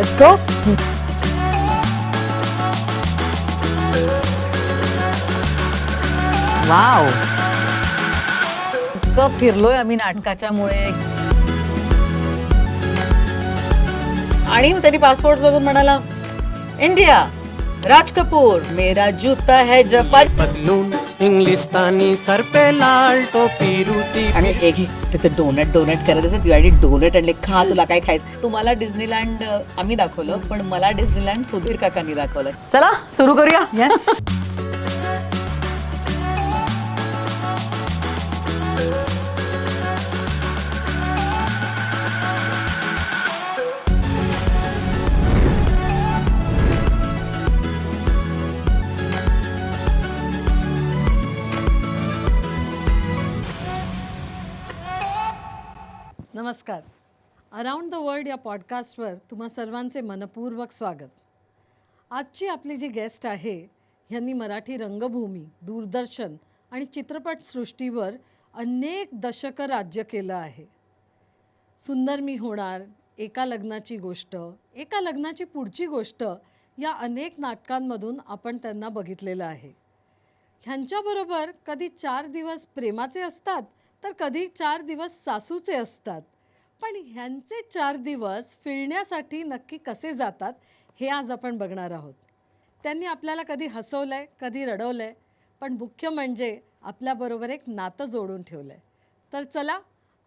Let's go. Wow, इतकं फिरलोय आम्ही नाटकाच्यामुळे. आणि त्यांनी पासपोर्ट बघून म्हणाला, इंडिया, राज कपूर, मेरा जूता है जपान. पतलून इंग्लिस्तानी, सर पे लाल टोपी रूसी. आणि हे घे, त्याचे डोनट करत असे. तुझ्यासाठी डोनट आणले, खा, तुला काय खायचं. तुम्हाला डिझनीलँड आम्ही दाखवलं, पण मला डिझनीलँड सुधीर काकांनी दाखवलं. चला सुरू करूया. येस. नमस्कार. अराउंड द वर्ल्ड या पॉडकास्टवर तुम्हा सर्वांचे मनपूर्वक स्वागत. आजची आपली जी गेस्ट आहे ह्यांनी मराठी रंगभूमी, दूरदर्शन आणि चित्रपटसृष्टीवर अनेक दशकं राज्य केलं आहे. सुंदर मी होणार, एका लग्नाची गोष्ट, एका लग्नाची पुढची गोष्ट या अनेक नाटकांमधून आपण त्यांना बघितलेलं आहे. ह्यांच्याबरोबर कधी 4 दिवस प्रेमाचे असतात, तर कधी 4 दिवस सासूचे असतात. पण ह्यांचे 4 दिवस फिरण्यासाठी नक्की कसे जातात हे आज आपण बघणार आहोत. त्यांनी आपल्याला कधी हसवलं आहे, कधी रडवलं आहे, पण मुख्य म्हणजे आपल्याबरोबर एक नातं जोडून ठेवलं आहे. तर चला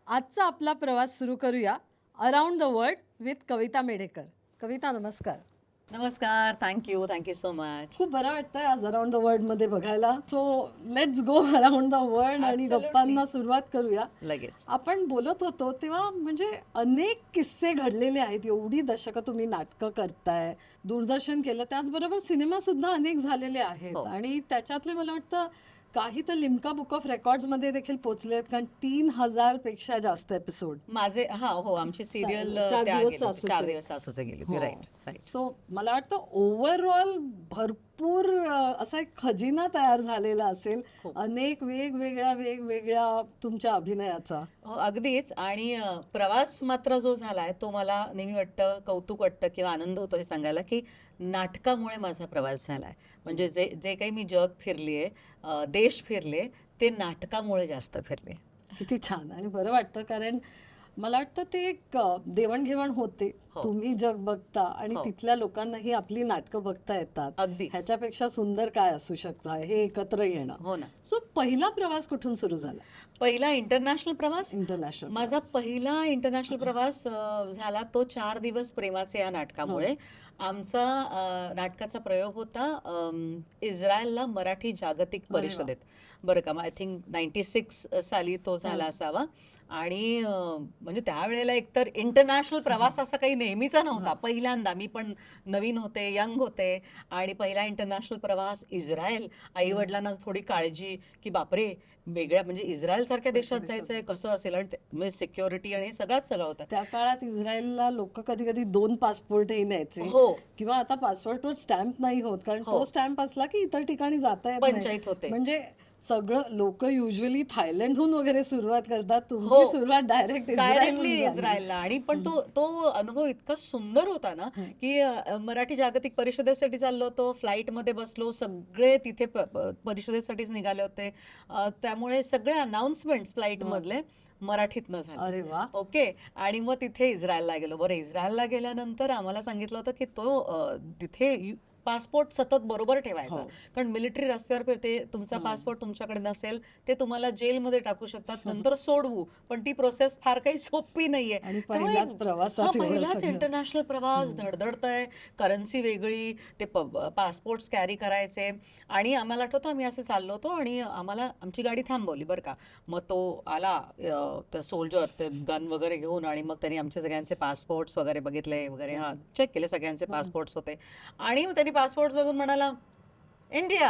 आजचा आपला प्रवास सुरू करूया. Around the world with Kavita Medhekar. कविता, नमस्कार. नमस्कार. Thank you so much. खूप बरं वाटतंय आज अराउंड द वर्ल्ड मध्ये बघायला. So let's go around the world आणि Absolutely. गप्पांना सुरुवात करूया. लगेच. आपण बोलत होतो तेव्हा म्हणजे अनेक किस्से घडलेले आहेत. एवढी दशकं तुम्ही नाटकं करताय, दूरदर्शन केलं, त्याचबरोबर सिनेमा सुद्धा अनेक झालेले आहेत. हो. आणि त्याच्यातले मला वाटतं काही तर लिम्का बुक ऑफ रेकॉर्ड्स मध्ये देखील पोहोचले आहेत, कारण 3000 पेक्षा जास्त एपिसोड. माझे आमची सिरियल 4 दिवस सासूचे. 4 दिवस सासूचे गेली होती. हो. राईट. सो मला वाटतं ओव्हरऑल भरपूर असा एक खजिना तयार झालेला असेल खूप. अनेक वेगवेगळ्या तुमच्या अभिनयाचा. हो, अगदीच. आणि प्रवास मात्र जो झालाय तो मला नेहमी वाटतं, कौतुक वाटतं किंवा आनंद होतो हे सांगायला, की नाटकामुळे माझा प्रवास झालाय. म्हणजे जे जे काही मी जग फिरलीये, देश फिरले, ते नाटकामुळे जास्त फिरले. किती छान आणि बरं वाटतं, कारण मला वाटतं ते एक देवाणघेवाण होते. हो. तुम्ही जग बघता आणि हो. तिथल्या लोकांनाही आपली नाटकं बघता येतात. अगदी. ह्याच्यापेक्षा सुंदर काय असू शकतं हे एकत्र येणं. हो ना. सो पहिला प्रवास कुठून सुरू झाला? पहिला इंटरनॅशनल प्रवास, इंटरनॅशनल. माझा पहिला इंटरनॅशनल प्रवास झाला तो 4 दिवस प्रेमाचे या नाटकामुळे. आमचा नाटकाचा प्रयोग होता इस्रायलला मराठी जागतिक परिषदेत. बरं का, आय थिंक 96 साली तो झाला असावा. आणि म्हणजे त्यावेळेला एकतर इंटरनॅशनल प्रवास असा काही नेहमीचा नव्हता. पहिल्यांदा, मी पण नवीन होते, यंग होते, आणि पहिला इंटरनॅशनल प्रवास इस्रायल. आई वडिलांना थोडी काळजी की बापरे, वेगळ्या म्हणजे इस्रायल सारख्या देशात जायचंय, कसं असेल, आणि म्हणजे सिक्युरिटी आणि सगळं होतं. त्या काळात इस्रायलला लोक कधी कधी 2 पासपोर्टही न्यायचे. हो. किंवा आता पासपोर्टवर स्टॅम्प नाही होत, कारण हो. तो स्टॅम्प असला की इतर ठिकाणी जाता येत नाही. पंचायत होते. म्हणजे सगळं लोक युजली थायलंडहून वगैरे सुरुवात करतात. हो. तुमची सुरुवात डायरेक्टली इस्रायलला. आणि पण तो अनुभव इतका सुंदर होता ना, की मराठी जागतिक परिषदेसाठी चाललो होतो, फ्लाईट मध्ये बसलो, सगळे तिथे परिषदेसाठीच निघाले होते. त्यामुळे सगळे अनाउन्समेंट फ्लाईट मधले मराठीतनं झाले. अरे वा. ओके. आणि मग तिथे इस्रायलला गेलो. बरं, इस्रायलला गेल्यानंतर आम्हाला सांगितलं होतं की तो तिथे पासपोर्ट सतत बरोबर ठेवायचा, कारण मिलिटरी रस्त्यावर फिरते, तुमचा पासपोर्ट तुमच्याकडे नसेल ते तुम्हाला जेलमध्ये टाकू शकतात, नंतर सोडवू. पण ती प्रोसेस फार काही सोपी नाहीये. आणि पहिलाच प्रवासात एवढं पहिलाच सगळं. इंटरनॅशनल प्रवास, धडधडतंय, करन्सी वेगळी, ते पासपोर्ट कॅरी करायचे. आणि आम्हाला आठवतं, आम्ही असे चाललो होतो आणि आम्हाला आमची गाडी थांबवली बरं का. मग तो आला, त्या सोल्जर, ते गन वगैरे घेऊन, आणि मग त्यांनी आमचे सगळ्यांचे पासपोर्ट्स वगैरे बघितले वगैरे, चेक केले, सगळ्यांचे पासपोर्ट्स होते. आणि मग त्यांनी पासपोर्ट बघून म्हणाला, इंडिया,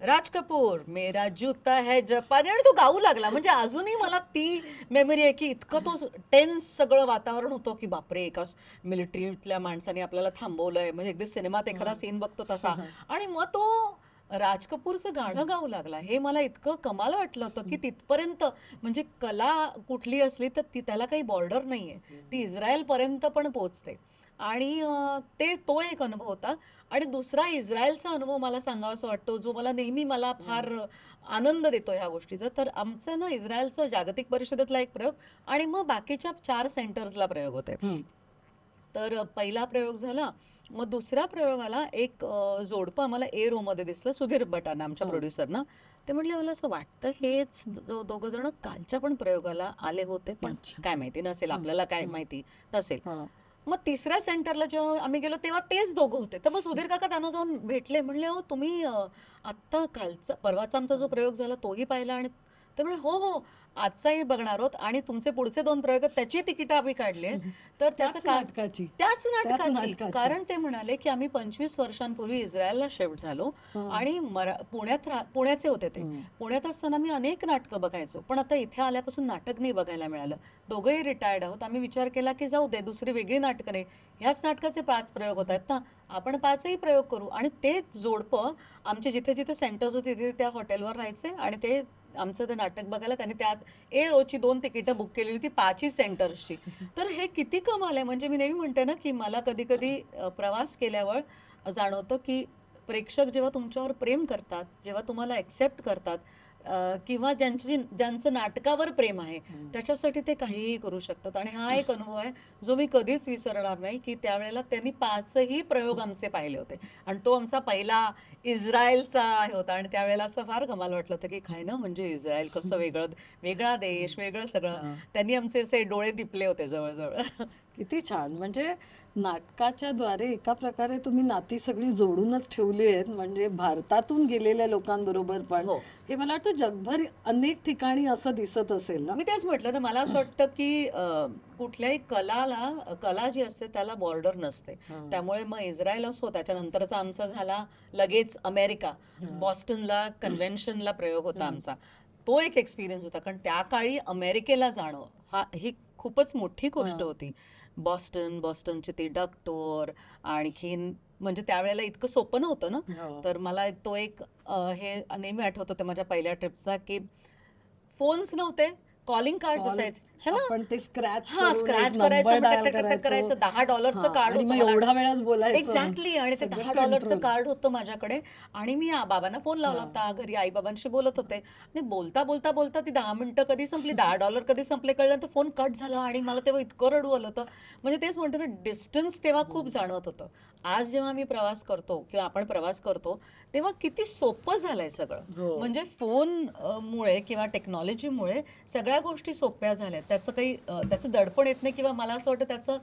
राज कपूर, मेरा जूता है जपान. आणि तो गाऊ लागला. म्हणजे अजूनही मला ती मेमरी आहे की इतकं तो टेन्स सगळं वातावरण होतं की बापरे, एका मिलिटरीतल्या माणसाने आपल्याला थांबवलंय, म्हणजे अगदी सिनेमात एखादा सीन बघतो तसा. आणि मग तो राज कपूरचं गाणं गाऊ लागला. हे मला इतकं कमाल वाटलं होतं की तिथपर्यंत म्हणजे कला कुठली असली तर ती त्याला काही बॉर्डर नाहीये, ती इस्रायल पर्यंत पण पोहोचते. आणि तो एक अनुभव होता. आणि दुसरा इस्रायलचा अनुभव मला सांगावासा वाटतो, जो मला फार आनंद देतो ह्या गोष्टीचा. तर आमचं ना इस्रायलचं जागतिक परिषदेतला एक प्रयोग आणि मग बाकीच्या 4 सेंटर्सला प्रयोग होते. तर पहिला प्रयोग झाला. मग दुसऱ्या प्रयोगाला एक जोडपं आम्हाला ए रो मध्ये दिसलं, सुधीर भटांना, आमच्या प्रोड्युसरना. ते म्हटले, मला असं वाटतं हेच दोघं जण कालच्या पण प्रयोगाला आले होते, पण काय माहिती, नसेल, आपल्याला काय माहिती नसेल. मग तिसऱ्या सेंटरला जेव्हा आम्ही गेलो तेव्हा तेच दोघं होते. तर मग सुधीर काका त्यांना जाऊन भेटले, म्हणले, हो तुम्ही आत्ता परवाचा आमचा जो प्रयोग झाला तोही पाहिला? आणि ते म्हणजे हो हो, आजचाही बघणार आहोत आणि तुमचे पुढचे 2 प्रयोग आहेत त्याची तिकीट आम्ही काढले. तर त्याच नाटकाची. कारण ते म्हणाले की आम्ही 25 वर्षांपूर्वी इस्रायलला शिफ्ट झालो आणि पुण्याचे होते ते. पुण्यात असताना मी अनेक नाटकं बघायचो, पण आता इथे आल्यापासून नाटक नाही बघायला मिळालं. दोघंही रिटायर्ड आहोत. आम्ही विचार केला की जाऊ दे, दुसरी वेगळी नाटकं नाही, ह्याच नाटकाचे 5 प्रयोग होत आहेत ना, आपण 5ही प्रयोग करू. आणि ते जोडपं आमचे जिथे जिथे सेंटर्स होते तिथे त्या हॉटेलवर राहायचे आणि ते आमचं ते नाटक बघायला त्यांनी त्यात ए रोची 2 तिकीटं बुक केलेली होती 5ही सेंटर्सची. तर हे किती कमाल आहे. म्हणजे मी नेहमी म्हणते ना की मला कधी कधी प्रवास केल्यावर जाणवतं की प्रेक्षक जेव्हा तुमच्यावर प्रेम करतात, जेव्हा तुम्हाला ॲक्सेप्ट करतात, किंवा ज्यांचं नाटकावर प्रेम आहे, त्याच्यासाठी ते काहीही करू शकतात. आणि हा एक अनुभव आहे जो मी कधीच विसरणार नाही, की त्यावेळेला त्यांनी 5ही प्रयोग आमचे पाहिले होते आणि तो आमचा पहिला इस्रायलचा होता. आणि त्यावेळेला असं फार कमाल वाटलं होतं की काय ना, म्हणजे इस्रायल कसं वेगळा देश, वेगळं सगळं. त्यांनी आमचे असे डोळे दिपले होते जवळजवळ. किती छान. म्हणजे नाटकाच्या द्वारे एका प्रकारे तुम्ही नाती सगळी जोडूनच ठेवली आहेत. म्हणजे भारतातून गेलेल्या लोकांबरोबर पण हो. हे मला वाटतं जगभर अनेक ठिकाणी असं दिसत असेल ना. मी तेच म्हटलं ना, मला असं वाटतं की कुठल्याही कला जी असते त्याला बॉर्डर नसते. त्यामुळे मग इस्रायल असो, त्याच्यानंतरचा आमचा झाला लगेच अमेरिका, बॉस्टनला कन्व्हेन्शनला प्रयोग होता आमचा. तो एक एक्सपिरियन्स होता, कारण त्या काळी अमेरिकेला जाणं ही खूपच मोठी गोष्ट होती. बॉस्टनचे ते डक टूर, आणखीन म्हणजे त्यावेळेला इतकं सोपं नव्हतं ना. तर मला तो एक हे नेहमी आठवत होतं माझ्या पहिल्या ट्रिपचा, की फोन्स नव्हते, कॉलिंग कार्ड असायचे, है ना. आपण ते स्क्रॅच स्क्रॅच करायचं, करायचं. $10चं कार्ड होतं, एवढा वेळाच बोलायचं. एक्झॅक्टली. आणि ते $10चं कार्ड होतं माझ्याकडे. आणि मी बाबांना फोन लावला होता, घरी आई बाबांशी बोलत होते आणि बोलता बोलता बोलता ती 10 मिनिटं कधी संपली, $10 कधी संपले कळलं, तर फोन कट झाला. आणि मला तेव्हा इतकं रडू आलं होतं. म्हणजे तेच म्हणते ना, डिस्टन्स तेव्हा खूप जाणवत होतं. आज जेव्हा मी प्रवास करतो किंवा आपण प्रवास करतो तेव्हा किती सोपं झालंय सगळं. म्हणजे फोन मुळे किंवा टेक्नॉलॉजीमुळे सगळ्या गोष्टी सोप्या झाल्या. त्याचं दडपण येत नाही, किंवा मला असं वाटतं त्याचं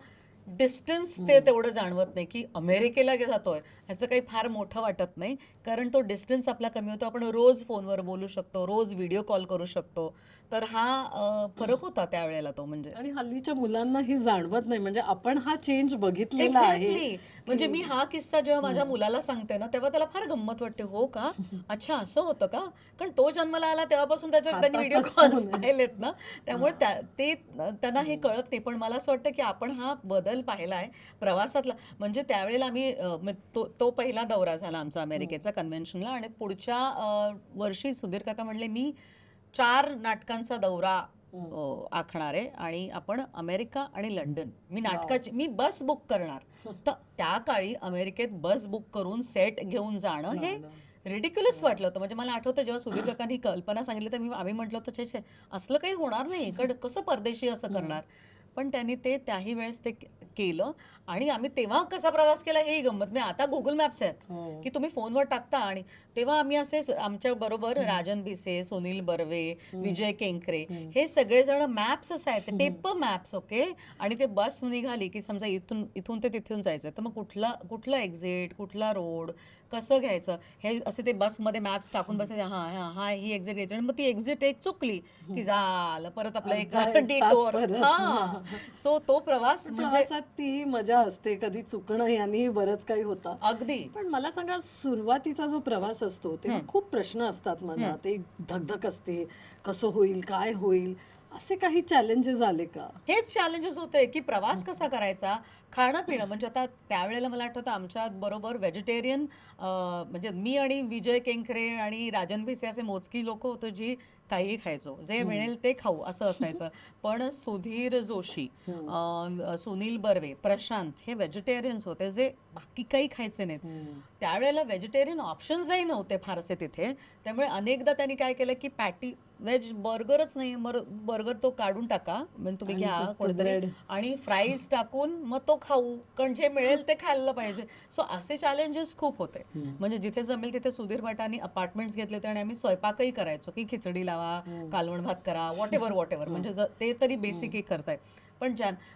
डिस्टन्स ते तेवढं जाणवत नाही. की अमेरिकेला जातोय ह्याचं काही फार मोठं वाटत नाही, कारण तो डिस्टन्स आपला कमी होतो. आपण रोज फोनवर बोलू शकतो, रोज व्हिडिओ कॉल करू शकतो. तर हा फरक होता त्यावेळेला तो. म्हणजे आणि हल्लीच्या मुलांना ही जाणवत नाही. म्हणजे आपण हा चेंज बघितलेला आहे. म्हणजे मी हा किस्सा जेव्हा माझ्या मुलाला सांगते ना, तेव्हा त्याला फार गंमत वाटते. हो का, अच्छा असं होतं का. कारण तो जन्माला आला तेव्हापासून त्यांनी व्हिडिओ कॉल्स पाहिलेत ना, त्यामुळे ते त्यांना हे कळत नाही. पण मला असं वाटतं की आपण हा बदल पाहिलाय प्रवासातला. म्हणजे त्यावेळेला आम्ही तो पहिला दौरा झाला आमचा अमेरिकेचा कन्व्हेन्शनला. आणि पुढच्या वर्षी सुधीर काका म्हणले, मी 4 नाटकांचा दौरा आखणार आहे आणि आपण अमेरिका आणि लंडन, मी बस बुक करणार. तर त्या काळी अमेरिकेत बस बुक करून सेट घेऊन जाणं हे रिडिक्युलस वाटलं होतं. म्हणजे मला आठवतं जेव्हा सुधीर काकांनी कल्पना सांगितली तर आम्ही म्हटलं होतं, छे असलं काही होणार नाही, कसं परदेशी असं करणार. पण त्यांनी त्याही वेळेस ते केलं. आणि आम्ही तेव्हा कसा प्रवास केला हेही गंमत. मी आता गुगल मॅप्स आहेत की तुम्ही फोनवर टाकता. आणि तेव्हा आम्ही असे आमच्या बरोबर राजन भिसे, सुनील बर्वे, विजय केंकरे हे सगळेजण मॅप्स असायचे, टेप मॅप्स. ओके. आणि ते बस निघाली की समजा इथून ते तिथून जायचं, तर मग कुठला एक्झिट, कुठला रोड कसं घ्यायचं हे असे ते बसमध्ये मॅप्स टाकून बसायचे. हा ही एक्झिट घ्यायची. आणि मग ती एक्झिट एक चुकली की झालं परत आपलं एक डिटोर. सो तो प्रवास म्हणजे ती मजा असते. कधी चुकणं यांनी बरंच काही होतं. अगदी. पण मला सांगा, सुरुवातीचा जो प्रवास असतो तेव्हा खूप प्रश्न असतात मनात, एक धगधग असते, कसं होईल, काय होईल, असे काही चॅलेंजेस आले का? हेच चॅलेंजेस होते की प्रवास कसा करायचा, खाणं पिणं म्हणजे आता त्यावेळेला मला आठवतं आमच्या बरोबर व्हेजिटेरियन म्हणजे मी आणि विजय केंकरे आणि राजन भिसे असे मोजकी लोक होतो जी काहीही खायचो, जे मिळेल ते खाऊ असं असायचं. पण सुधीर जोशी, सुनील बर्वे, प्रशांत हे व्हेजिटेरियन्स होते जे बाकी काही खायचे नाहीत. त्यावेळेला व्हेजिटेरियन ऑप्शन्सही नव्हते फारसे तिथे. त्यामुळे अनेकदा त्यांनी काय केलं की पॅटी व्हेज बर्गरच नाही, बर्गर तो काढून टाका म्हणजे तुम्ही आणि घ्या फक्त कोणीतरी bread. आणि फ्राईज टाकून मग तो खाऊ, कारण जे मिळेल ते खाल्लं पाहिजे. सो असे चॅलेंजेस खूप होते. म्हणजे जिथे जमेल तिथे सुधीर भटांनी अपार्टमेंट्स घेतले होते आणि आम्ही स्वयंपाकही करायचो की खिचडी लावा, कालवण भात करा, वॉट एव्हर म्हणजे ते तरी बेसिकही करताय. पण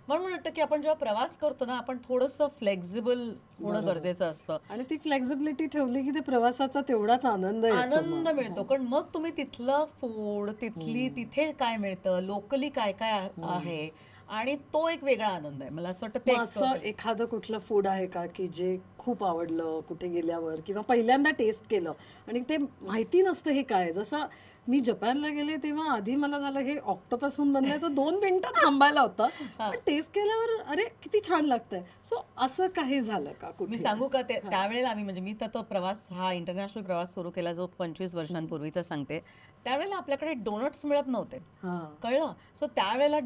म्हणून वाटतं की आपण जेव्हा प्रवास करतो ना, आपण थोडंसं फ्लेक्झिबल होणं गरजेचं असतं. आणि ती फ्लेक्झिबिलिटी ठेवली की ते प्रवासाचा तेवढाच आनंद येतो आनंद मग. मिळतो, कारण मग तुम्ही तिथलं फूड, तिथे काय मिळतं, लोकली काय काय आहे आणि तो एक वेगळा आनंद आहे. मला असं वाटतं ते मग असं एखादं कुठलं फूड आहे का की जे खूप आवडलं कुठे गेल्यावर किंवा पहिल्यांदा टेस्ट केलं आणि ते माहिती नसतं हे काय? जसं मी जपानला गेले तेव्हा आधी मला झालं हे ऑक्टोपसहून बनलंय तर 2 मिनिटं थांबायला होतं. पण टेस्ट केल्यावर अरे किती छान लागतंय. सो असं काही झालं का मी कुठे? सांगू का त्यावेळेला आम्ही म्हणजे मी तर तो प्रवास हा इंटरनॅशनल प्रवास सुरू केला जो 25 वर्षांपूर्वीचा सांगते. त्यावेळेला आपल्याकडे डोनट्स मिळत नव्हते, हां. कळलं. सो त्यावेळेला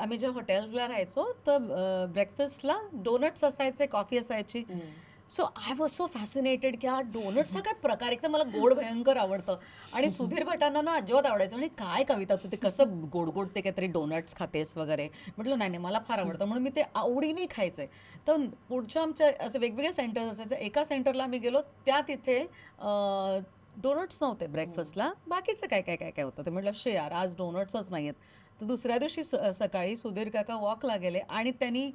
आम्ही ज्या हॉटेल्सला राहायचो तर ब्रेकफास्टला डोनट्स असायचे, कॉफी असायची. So I was so fascinated की हा डोनट्सचा काय प्रकार, एक तर मला गोड भयंकर आवडतं आणि सुधीर भटांना ना अजिबात आवडायचं. आणि काय कविता तू ते कसं गोड गोड ते काहीतरी डोनट्स खातेस वगैरे. म्हटलं नाही नाही मला फार आवडतं, म्हणून मी ते आवडीने खायचे. तर पुढच्या आमच्या असे वेगवेगळे सेंटर्स असायचे. एका सेंटरला आम्ही गेलो, तिथे डोनट्स नव्हते ब्रेकफास्टला, बाकीचं काय काय काय काय होतं. ते म्हटलं शे यार आज डोनट्सच नाही आहेत. तर दुसऱ्या दिवशी सकाळी सुधीर काका वॉकला गेले आणि त्यांनी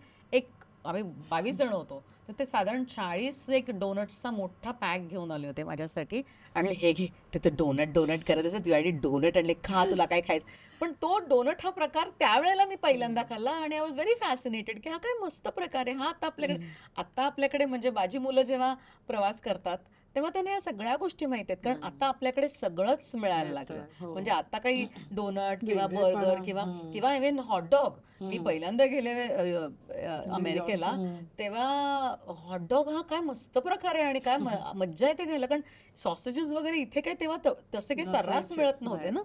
आम्ही 22 जण होतो, तर ते साधारण 40 एक डोनट्सचा मोठा पॅक घेऊन आले होते माझ्यासाठी आणि हे घे ते डोनट करत असे, तुझ्यासाठी डोनट आणले, खा तुला काय खायचं. पण तो डोनट हा प्रकार त्यावेळेला मी पहिल्यांदा खाल्ला आणि आय वॉज व्हेरी फॅसिनेटेड की हा काय मस्त प्रकार आहे हा. आता आपल्याकडे म्हणजे माझी मुलं जेव्हा प्रवास करतात तेव्हा त्यांना या सगळ्या गोष्टी माहित आहेत, कारण आता आपल्याकडे सगळंच मिळायला लागलं. हो. म्हणजे आता काही डोनट किंवा वेगळेपणा, बर्गर किंवा इव्हन हॉटडॉग. मी पहिल्यांदा गेले अमेरिकेला, तेव्हा हॉटडॉग हा काय मस्त प्रकार आहे आणि काय मज्जा येते घ्यायला, कारण सॉसेजेस वगैरे इथे काय तेव्हा तसे काही सर्रास नसायचे, मिळत नव्हते ना.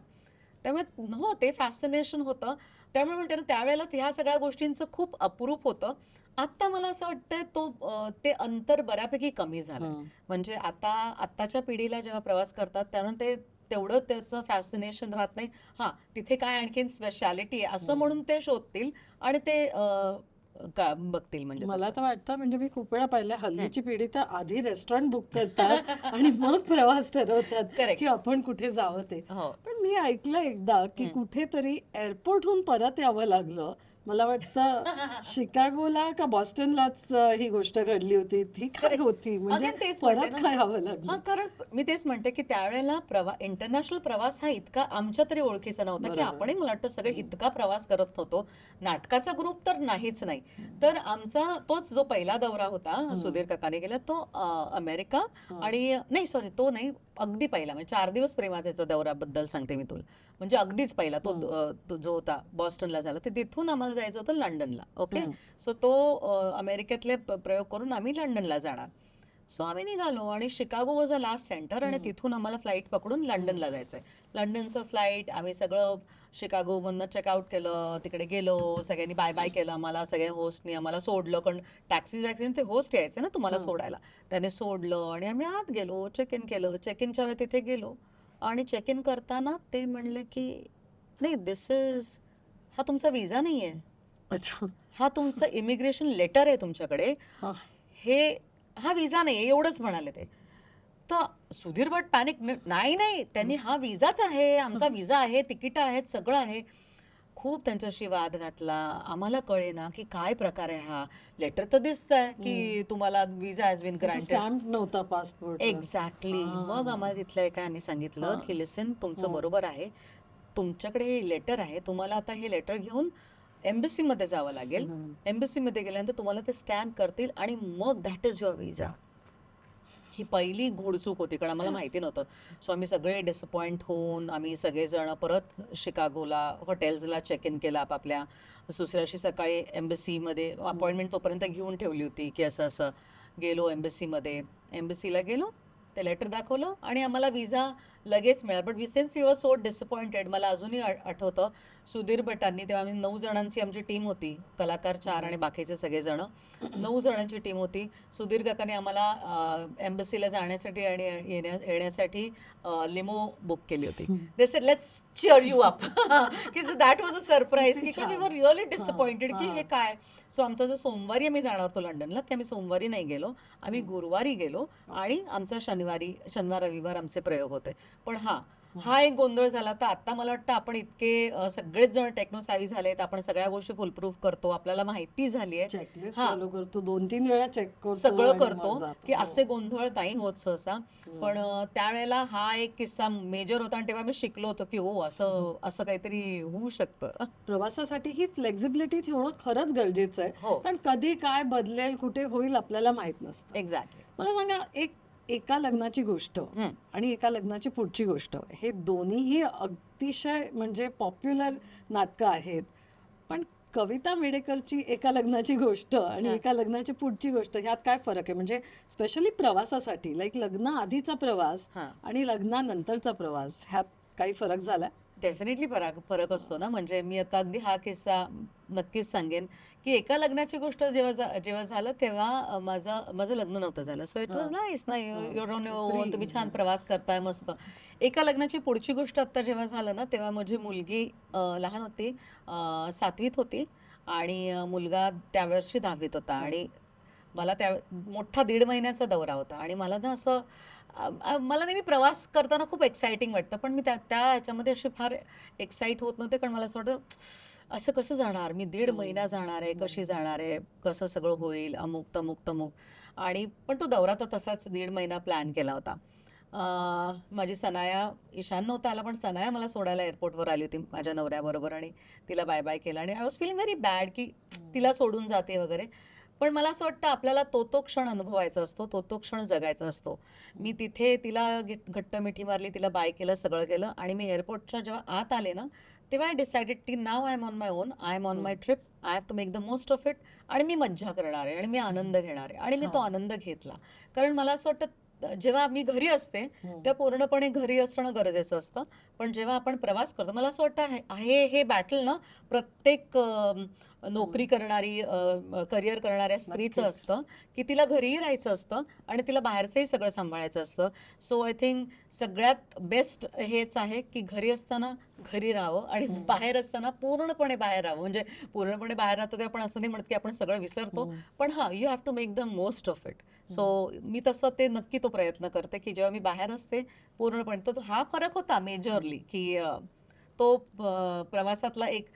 त्यामुळे हो ते फॅसिनेशन होतं. त्यामुळे म्हणते ना त्यावेळेला ह्या सगळ्या गोष्टींचं खूप अपरूप होतं. आत्ता मला असं वाटतंय ते अंतर बऱ्यापैकी कमी झालंय. म्हणजे आत्ताच्या पिढीला जेव्हा प्रवास करतात त्यानं ते तेवढं त्याचं फॅसिनेशन राहत नाही. हां, तिथे काय आणखीन स्पेशालिटी आहे असं म्हणून ते शोधतील आणि ते बघतील म्हणजे मला तसं. तर वाटतं म्हणजे मी खूप वेळा पाहिलं हल्लीची पिढी तर आधी रेस्टॉरंट बुक करतात आणि मग प्रवास ठरवतात Correct. की आपण कुठे जावं ते. हो. पण मी ऐकलं एकदा की कुठेतरी एअरपोर्टहून परत यावं लागलं. मला वाटतं शिकागोला का बॉस्टनलाच ही गोष्ट घडली होती. ती काय होती म्हणजे Again तेच म्हणते परत ना. काय यावं लागलं? हां, कारण मी तेच म्हणते की त्यावेळेला इंटरनॅशनल प्रवास हा इतका आमच्या तरी ओळखीचा नव्हता की बरोबर. आपणही मला वाटतं सगळे इतका प्रवास करत होतो. नाटकाचा ग्रुप तर नाहीच नाही. तर आमचा तोच जो पहिला दौरा होता सुधीर काकाने गेला तो अमेरिका आणि नाही सॉरी तो नाही, अगदी पहिला म्हणजे 4 दिवस प्रेमाचा दौऱ्याबद्दल सांगते मी तुला. म्हणजे अगदीच पहिला तो जो होता बॉस्टनला झाला, तर तिथून आम्हाला जायचं होतं लंडनला. ओके. सो तो अमेरिकेतले प्रयोग करून आम्ही लंडनला जाणार. सो आम्ही निघालो आणि Chicago was a last centre आणि तिथून आम्हाला फ्लाईट पकडून लंडनला जायचंय. लंडनचं फ्लाईट आम्ही सगळं शिकागोमधनं चेकआउट केलं, तिकडे गेलो, सगळ्यांनी बाय बाय केलं आम्हाला, सगळ्या होस्टनी आम्हाला सोडलं, कारण टॅक्सी ते होस्ट यायचे ना तुम्हाला सोडायला. त्याने सोडलं आणि आम्ही आत गेलो, चेक इन केलं. चेक इनच्या वेळी तिथे गेलो आणि चेक इन करताना ते म्हणले की नाही हा तुमचा विजा नाही आहे, अच्छा. हा तुमचं इमिग्रेशन लेटर आहे तुमच्याकडे, हा. हा विजा नाही एवढंच म्हणाले ते. तर सुधीर भट पॅनिक, नाही नाही त्यांनी हा विजाच आहे, आमचा विजा आहे, तिकीट आहेत, सगळं आहे. खूप त्यांच्याशी वाद घातला. आम्हाला कळेना की काय प्रकार आहे हा. लेटर तर दिसतंय की तुम्हाला विजा हॅज बीन ग्रँटेड. स्टॅम्प नव्हता पासपोर्ट. एक्झॅक्टली. मग आम्हाला तिथल्या एकाने सांगितलं की लिसन तुमचं बरोबर आहे, तुमच्याकडे हे लेटर आहे, तुम्हाला आता हे लेटर घेऊन एम्बसीमध्ये जावं लागेल. एम्बसीमध्ये गेल्यानंतर तुम्हाला ते स्टॅम्प करतील आणि मग दॅट इज युअर विजा. ही पहिली घोडचूक होती, कारण आम्हाला माहिती नव्हतं. सो आम्ही सगळे डिसअपॉइंट होऊन आम्ही सगळेजण परत शिकागोला हॉटेल्सला चेक इन केलं आपापल्या. दुसऱ्या दिवशी सकाळी एम्बसीमध्ये अपॉइंटमेंट तोपर्यंत घेऊन ठेवली होती की असं असं. गेलो एम्बसीला गेलो, ते लेटर दाखवलं आणि आम्हाला विजा लगेच मिळाला. But since we were so disappointed, मला अजूनही आठवतं सुधीर भटांनी, तेव्हा आम्ही 9 जणांची आमची टीम होती, कलाकार 4 आणि बाकीचे सगळेजण 9 जणांची टीम होती. सुधीर काकाने आम्हाला एम्बसीला जाण्यासाठी आणि येण्यासाठी लिमो बुक केली होती. They said let's cheer you up की so that was a surprise की वी वर रिअली डिसअपॉइंटेड की हे काय. सो आमचा जो सोमवारी आम्ही जाणार होतो लंडनला, ते आम्ही सोमवारी नाही गेलो, आम्ही गुरुवारी गेलो आणि आमचा शनिवार रविवार आमचे प्रयोग होते. पण हा एक गोंधळ झाला. तर आता मला वाटतं आपण इतके सगळेच जण टेक्नो सावी झालेत, आपण सगळ्या गोष्टी फुलप्रूफ करतो, आपल्याला माहिती झाली आहे, चेकलिस्ट फॉलो करतो, 2-3 वेळा चेक करतो, सगळं आणि करतो मग जातो. की असे गोंधळ नाही होत सहसा. पण त्यावेळेला हा एक किस्सा मेजर होता आणि तेव्हा मी शिकलो होतो की हो असं काहीतरी होऊ शकतं. प्रवासासाठी ही फ्लेक्झिबिलिटी ठेवणं खरंच गरजेचं आहे. हो. कारण कधी काय बदलेल, कुठे होईल आपल्याला माहित नसतं. एक्झॅक्टली. मला सांगा, एका लग्नाची गोष्ट आणि एका लग्नाची पुढची गोष्ट, हे दोन्हीही अतिशय म्हणजे पॉप्युलर नाटकं आहेत. पण कविता मेडेकरची एका लग्नाची गोष्ट आणि एका लग्नाची पुढची गोष्ट, ह्यात काय फरक आहे? म्हणजे स्पेशली प्रवासासाठी, लाईक लग्न आधीचा प्रवास आणि लग्नानंतरचा प्रवास, ह्यात काही फरक झाला? डेफिनेटली फरक असतो ना. म्हणजे मी आता अगदी हा किस्सा नक्कीच सांगेन की एका लग्नाची गोष्ट जेव्हा झालं तेव्हा माझं लग्न नव्हतं झालं. सो इट वॉज नाईस ना, युअर ऑन युअर ओन, तुम्ही छान प्रवास करताय, मस्त. एका लग्नाची पुढची गोष्ट आता जेव्हा झालं ना, तेव्हा माझी मुलगी लहान होती, 7वीत होती आणि मुलगा त्यावेळेशी 10वीत होता. आणि मला त्या मोठा 1.5 महिन्याचा दौरा होता आणि मला ना असं मला नेहमी प्रवास करताना खूप एक्साइटिंग वाटतं, पण मी त्या ह्याच्यामध्ये असे फार एक्साइट होत नव्हते, कारण मला असं वाटतं असं कसं जाणार मी, 1.5 महिना जाणार आहे, कशी जाणार आहे, कसं सगळं होईल, अमुक तमुक. आणि पण तो दौरा तर तसाच 1.5 महिना प्लॅन केला होता. माझी सनाया, ईशान नव्हता आला, पण सनाया मला सोडायला एअरपोर्टवर आली होती माझ्या नवऱ्याबरोबर आणि तिला बाय बाय केलं आणि I was feeling very bad की तिला सोडून जाते वगैरे. पण मला असं वाटतं आपल्याला तो क्षण अनुभवायचा असतो, तो क्षण जगायचा असतो. मी तिथे तिला घट्ट मिठी मारली, तिला बाय केलं, सगळं केलं आणि मी एअरपोर्टच्या जेव्हा आत आले ना, तेव्हा आय डिसाइडेड की now I am on my own, I am on my trip, I have to make the most of it. आणि मी मज्जा करणार आहे आणि मी आनंद घेणार आहे आणि मी तो आनंद घेतला. कारण मला असं वाटतं जेव्हा मी घरी असते तेव्हा पूर्णपणे घरी असणं गरजेचं असतं, पण जेव्हा आपण प्रवास करतो, मला असं वाटतं हे बॅटल ना प्रत्येक नोकरी करणारी करिअर करणाऱ्या स्त्रीचं असतं की तिला घरीही राहायचं असतं आणि तिला बाहेरचंही सगळं सांभाळायचं असतं. सो आय थिंक सगळ्यात बेस्ट हेच आहे की घरी असताना घरी राहावं आणि बाहेर असताना पूर्णपणे बाहेर राहावं. म्हणजे पूर्णपणे बाहेर राहतो ते आपण असं नाही म्हणत की आपण सगळं विसरतो, पण you have to make the most of it. So मी तसं ते नक्की तो प्रयत्न करते की जेव्हा मी बाहेर असते पूर्णपणे, तो हा फरक होता मेजरली की तो प्रवासातला एक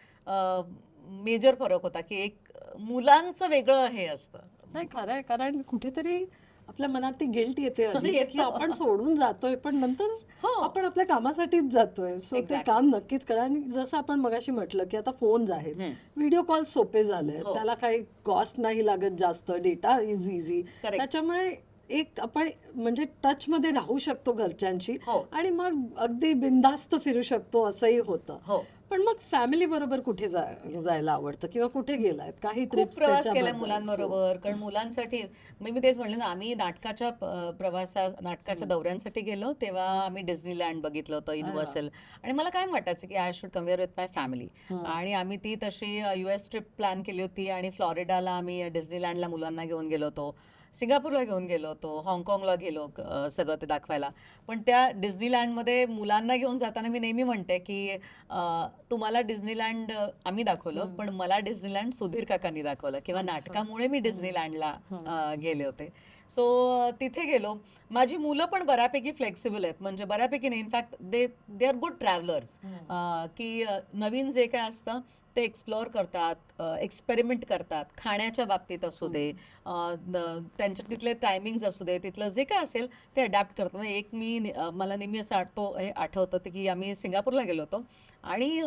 मेजर फरक होता की एक मुलांचं वेगळं हे असतं. नाही, खरं आहे. कारण कुठेतरी आपल्या मनात ती गिल्ट येते आधी की आपण सोडून जातोय, पण नंतर आपण आपल्या कामासाठीच जातोय. सो ते काम नक्कीच करा. आणि जसं आपण मगाशी म्हटलं की आता फोन्स आहेत, व्हिडिओ कॉल सोपे झाले, त्याला काही कॉस्ट नाही लागत जास्त, डेटा इज इझी, त्याच्यामुळे एक आपण म्हणजे टच मध्ये राहू शकतो घरच्यांशी आणि मग अगदी बिनधास्त फिरू शकतो, असंही होतं. पण मग फॅमिली बरोबर कुठे जायला आवडतं किंवा कुठे गेलायत? काही खूप प्रवास केला मुलांबरोबर, कारण मुलांसाठी मी तेच म्हणले ना, आम्ही नाटकाच्या दौऱ्यांसाठी गेलो तेव्हा आम्ही डिस्नीलँड बघितलं होतं, युनिव्हर्सल. आणि मला काय वाटायचं की I should come here with my family. आणि आम्ही ती तशी US ट्रिप प्लॅन केली होती आणि फ्लॉरिडाला आम्ही डिस्नीलँडला मुलांना घेऊन गेलो होतो, सिंगापूरला घेऊन गेलो होतो, हाँगकाँगला गेलो, सगळं ते दाखवायला. पण त्या डिस्नीलँडमध्ये मुलांना घेऊन जाताना मी नेहमी म्हणते की तुम्हाला डिस्नीलँड आम्ही दाखवलं, पण मला डिस्नीलँड सुधीर काकांनी दाखवलं, किंवा नाटकामुळे मी डिस्नीलँडला गेले होते. सो तिथे गेलो. माझी मुलं पण बऱ्यापैकी फ्लेक्सिबल आहेत, म्हणजे बऱ्यापैकी नाही, in fact they are good travellers, की नवीन जे काय असतं ते एक्सप्लोअर करतात, एक्सपेरिमेंट करतात, खाण्याच्या बाबतीत असू दे, त्यांच्या तिथले टायमिंग्स असू दे, तिथलं जे काय असेल ते अडॅप्ट करतात. म्हणजे मला नेहमी असं आठवतं की आम्ही सिंगापूरला गेलो होतो आणि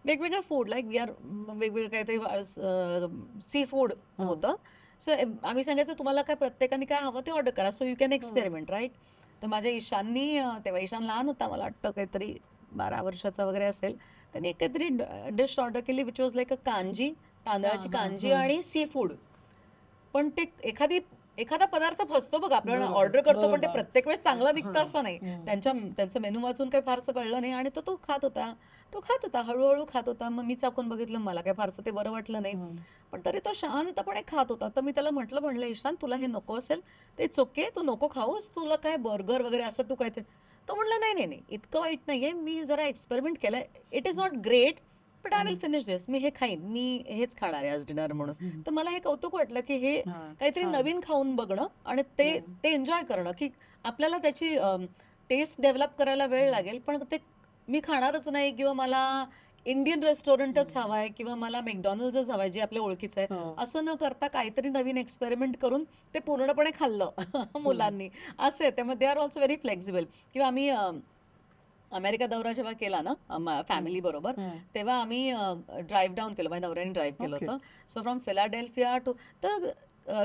वेगवेगळं फूड, लाईक वेगवेगळं काहीतरी सी फूड होतं, सो आम्ही सांगायचं तुम्हाला काय प्रत्येकाने काय हवं ते ऑर्डर करा, so you can experiment right. तर माझ्या ईशाननी तेव्हा ईशान लहान होता, मला वाटतं काहीतरी 12 वर्षाचा वगैरे असेल, त्यांनी काहीतरी डिश ऑर्डर केली which was like a kanji, तांदळाची कांजी आणि सी फूड. पण ते एखादा पदार्थ फसतो बघ, आपल्याला बरोबर, ऑर्डर करतो पण ते बरोबर. प्रत्येक वेळेस चांगला निघतं असं नाही. त्यांचं मेनू वाचून काही फारसं कळलं नाही आणि तो खात होता हळूहळू खात होता. मग मी चाकून बघितलं, मला काही फारसं ते बरं वाटलं नाही, पण तरी तो शांतपणे खात होता. तर मी त्याला म्हणलं ईशान तुला हे नको असेल ते इट्स ओके, तू नको खाऊस, तुला काय बर्गर वगैरे असं तू काहीतरी. तो म्हणला नाही इतकं वाईट नाहीये, मी जरा एक्सपेरिमेंट केलंय, it is not great but I will finish this, मी हे खाईन, मी हेच खाणार आहे आज डिनर म्हणून. तर मला हे कौतुक वाटलं की हे काहीतरी नवीन खाऊन बघणं आणि ते एन्जॉय करणं, की आपल्याला त्याची टेस्ट डेव्हलप करायला वेळ लागेल, पण ते मी खाणारच नाही किंवा मला इंडियन रेस्टॉरंटच हवाय किंवा मला मॅकडॉनल्ड्सच हवाय जे आपल्या ओळखीचं आहे, असं न करता काहीतरी नवीन एक्सपेरिमेंट करून ते पूर्णपणे खाल्लं मुलांनी, असं आहे. त्यामुळे they are also very flexible. किंवा आम्ही अमेरिका दौरा जेव्हा केला ना फॅमिली बरोबर, तेव्हा आम्ही ड्राईव्ह डाऊन केलं, माझ्या नवऱ्याने ड्राईव्ह केलं होतं. So from Philadelphia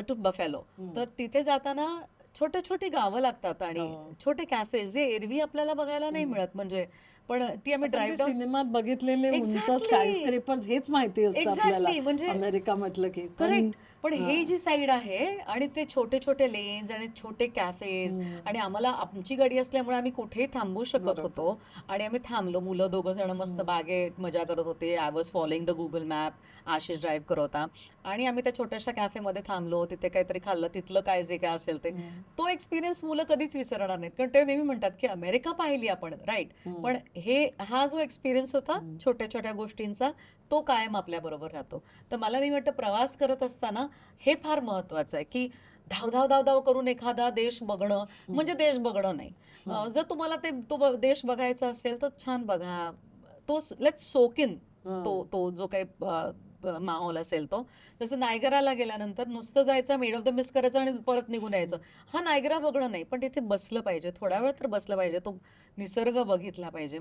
to Buffalo. तर तिथे जाताना छोटी गावं लागतात आणि छोटे कॅफेज जे एरवी आपल्याला बघायला नाही मिळत, म्हणजे पण ती आम्ही ड्राईव्ह डाऊन सिनेमात बघितलेले उंच Exactly. स्कायस्क्रेपर्स हेच माहिती असतं आपल्याला एक्झॅक्टली, म्हणजे अमेरिका म्हटलं की. करेक्ट. पण हे जी साईड आहे आणि ते छोटे लेन्स आणि छोटे कॅफेज, आणि आम्हाला आमची गाडी असल्यामुळे आम्ही कुठेही थांबू शकत होतो आणि आम्ही थांबलो. मुलं 2 जण मस्त बागेत मजा करत होते. I was following the Google map, Ashish drive करत होता आणि आम्ही त्या छोट्याशा कॅफेमध्ये थांबलो, तिथे काहीतरी खाल्लं, तिथलं काय जे काय असेल ते. तो एक्सपिरियन्स मुलं कधीच विसरणार नाहीत, कारण ते नेहमी म्हणतात की अमेरिका पाहिली आपण, राईट, पण हा जो एक्सपिरियन्स होता छोट्या गोष्टींचा, तो कायम आपल्या बरोबर राहतो. तर मला नाही वाटतं प्रवास करत असताना हे फार महत्वाचं आहे की धाव करून एखादा देश बघणं म्हणजे देश बघणं नाही. जर तुम्हाला तो देश बघायचा असेल तर छान बघा, तो लेट्स सोक इन तो जो काही माहोल असेल तो. जसं नायगराला गेल्यानंतर नुसतं जायचं, मेड ऑफ द मिस्ट करायचं आणि परत निघून यायचं, हा नायगरा बघणं नाही, पण तिथे बसलं पाहिजे, थोडा वेळ तर बसलं पाहिजे, तो निसर्ग बघितला पाहिजे.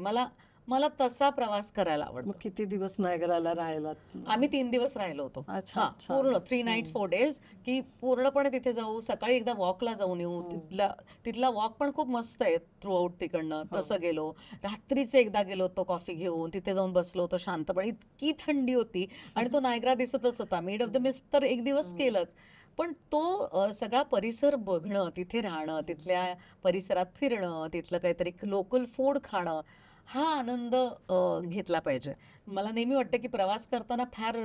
मला तसा प्रवास करायला आवडतो. मग किती दिवस नायगराला राहिलात? आम्ही 3 दिवस राहिलो होतो. अच्छा, हा, अच्छा. पूर्ण 3 nights 4 days, की पूर्णपणे तिथे जाऊ, सकाळी एकदा वॉकला जाऊन येऊ. तिथला वॉक पण खूप मस्त आहे थ्रू आउट तिकडनं, तसं गेलो. रात्रीचे एकदा गेलो होतो कॉफी घेऊन, तिथे जाऊन बसलो होतो शांतपणे, इतकी थंडी होती आणि तो नायग्रा दिसतच होता. मेड ऑफ द मिस्ट तर एक दिवस केलंच, पण तो सगळा परिसर बघणं, तिथे राहणं, तिथल्या परिसरात फिरणं, तिथलं काहीतरी लोकल फूड खाणं, हा आनंद घेतला पाहिजे. मला नेहमी वाटतं की प्रवास करताना फार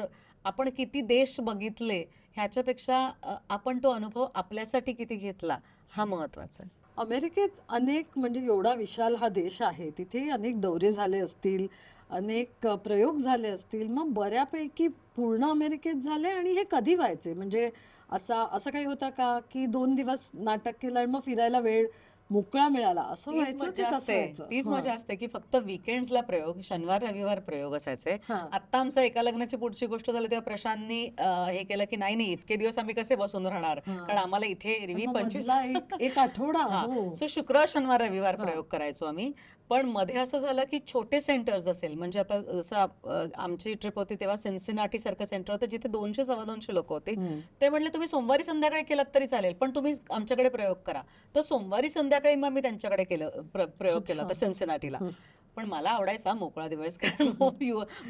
आपण किती देश बघितले ह्याच्यापेक्षा आपण तो अनुभव आपल्यासाठी किती घेतला हा महत्वाचा आहे. अमेरिकेत अनेक, म्हणजे एवढा विशाल हा देश आहे, तिथे अनेक दौरे झाले असतील, अनेक प्रयोग झाले असतील. मग बऱ्यापैकी पूर्ण अमेरिकेत झाले, आणि हे कधी व्हायचे? म्हणजे असं काही होतं का की 2 दिवस नाटक केलं आणि मग फिरायला वेळ मोकळा मिळाला, असं तीच व्हायचं की मजा कसं असते, व्हायचं? तीच हां. मजा असते की फक्त विकेंड्सला प्रयोग, शनिवार रविवार प्रयोग असायचे. हां. आता आमचा एका लग्नाची पुढची गोष्ट झाली तेव्हा प्रशांतनी हे केलं की नाही इतके दिवस आम्ही कसे बसून राहणार, कारण आम्हाला इथे एरवी मग 25 मधला एक आठवडा. हा, हो. सो शुक्रवार शनिवार रविवार प्रयोग करायचो आम्ही. पण मध्ये असं झालं की छोटे सेंटर्स असेल, म्हणजे आता जसं आमची ट्रिप होती तेव्हा सिन्सिनाटी सारखं सेंटर होतं जिथे 200-250 लोक होते. ते म्हणले तुम्ही सोमवारी संध्याकाळी केलात तरी चालेल, पण तुम्ही आमच्याकडे प्रयोग करा. तर सोमवारी संध्याकाळी मग मी त्यांच्याकडे प्रयोग केला होता सिन्सिनाटीला. पण मला आवडायचा मोकळा दिवस, कारण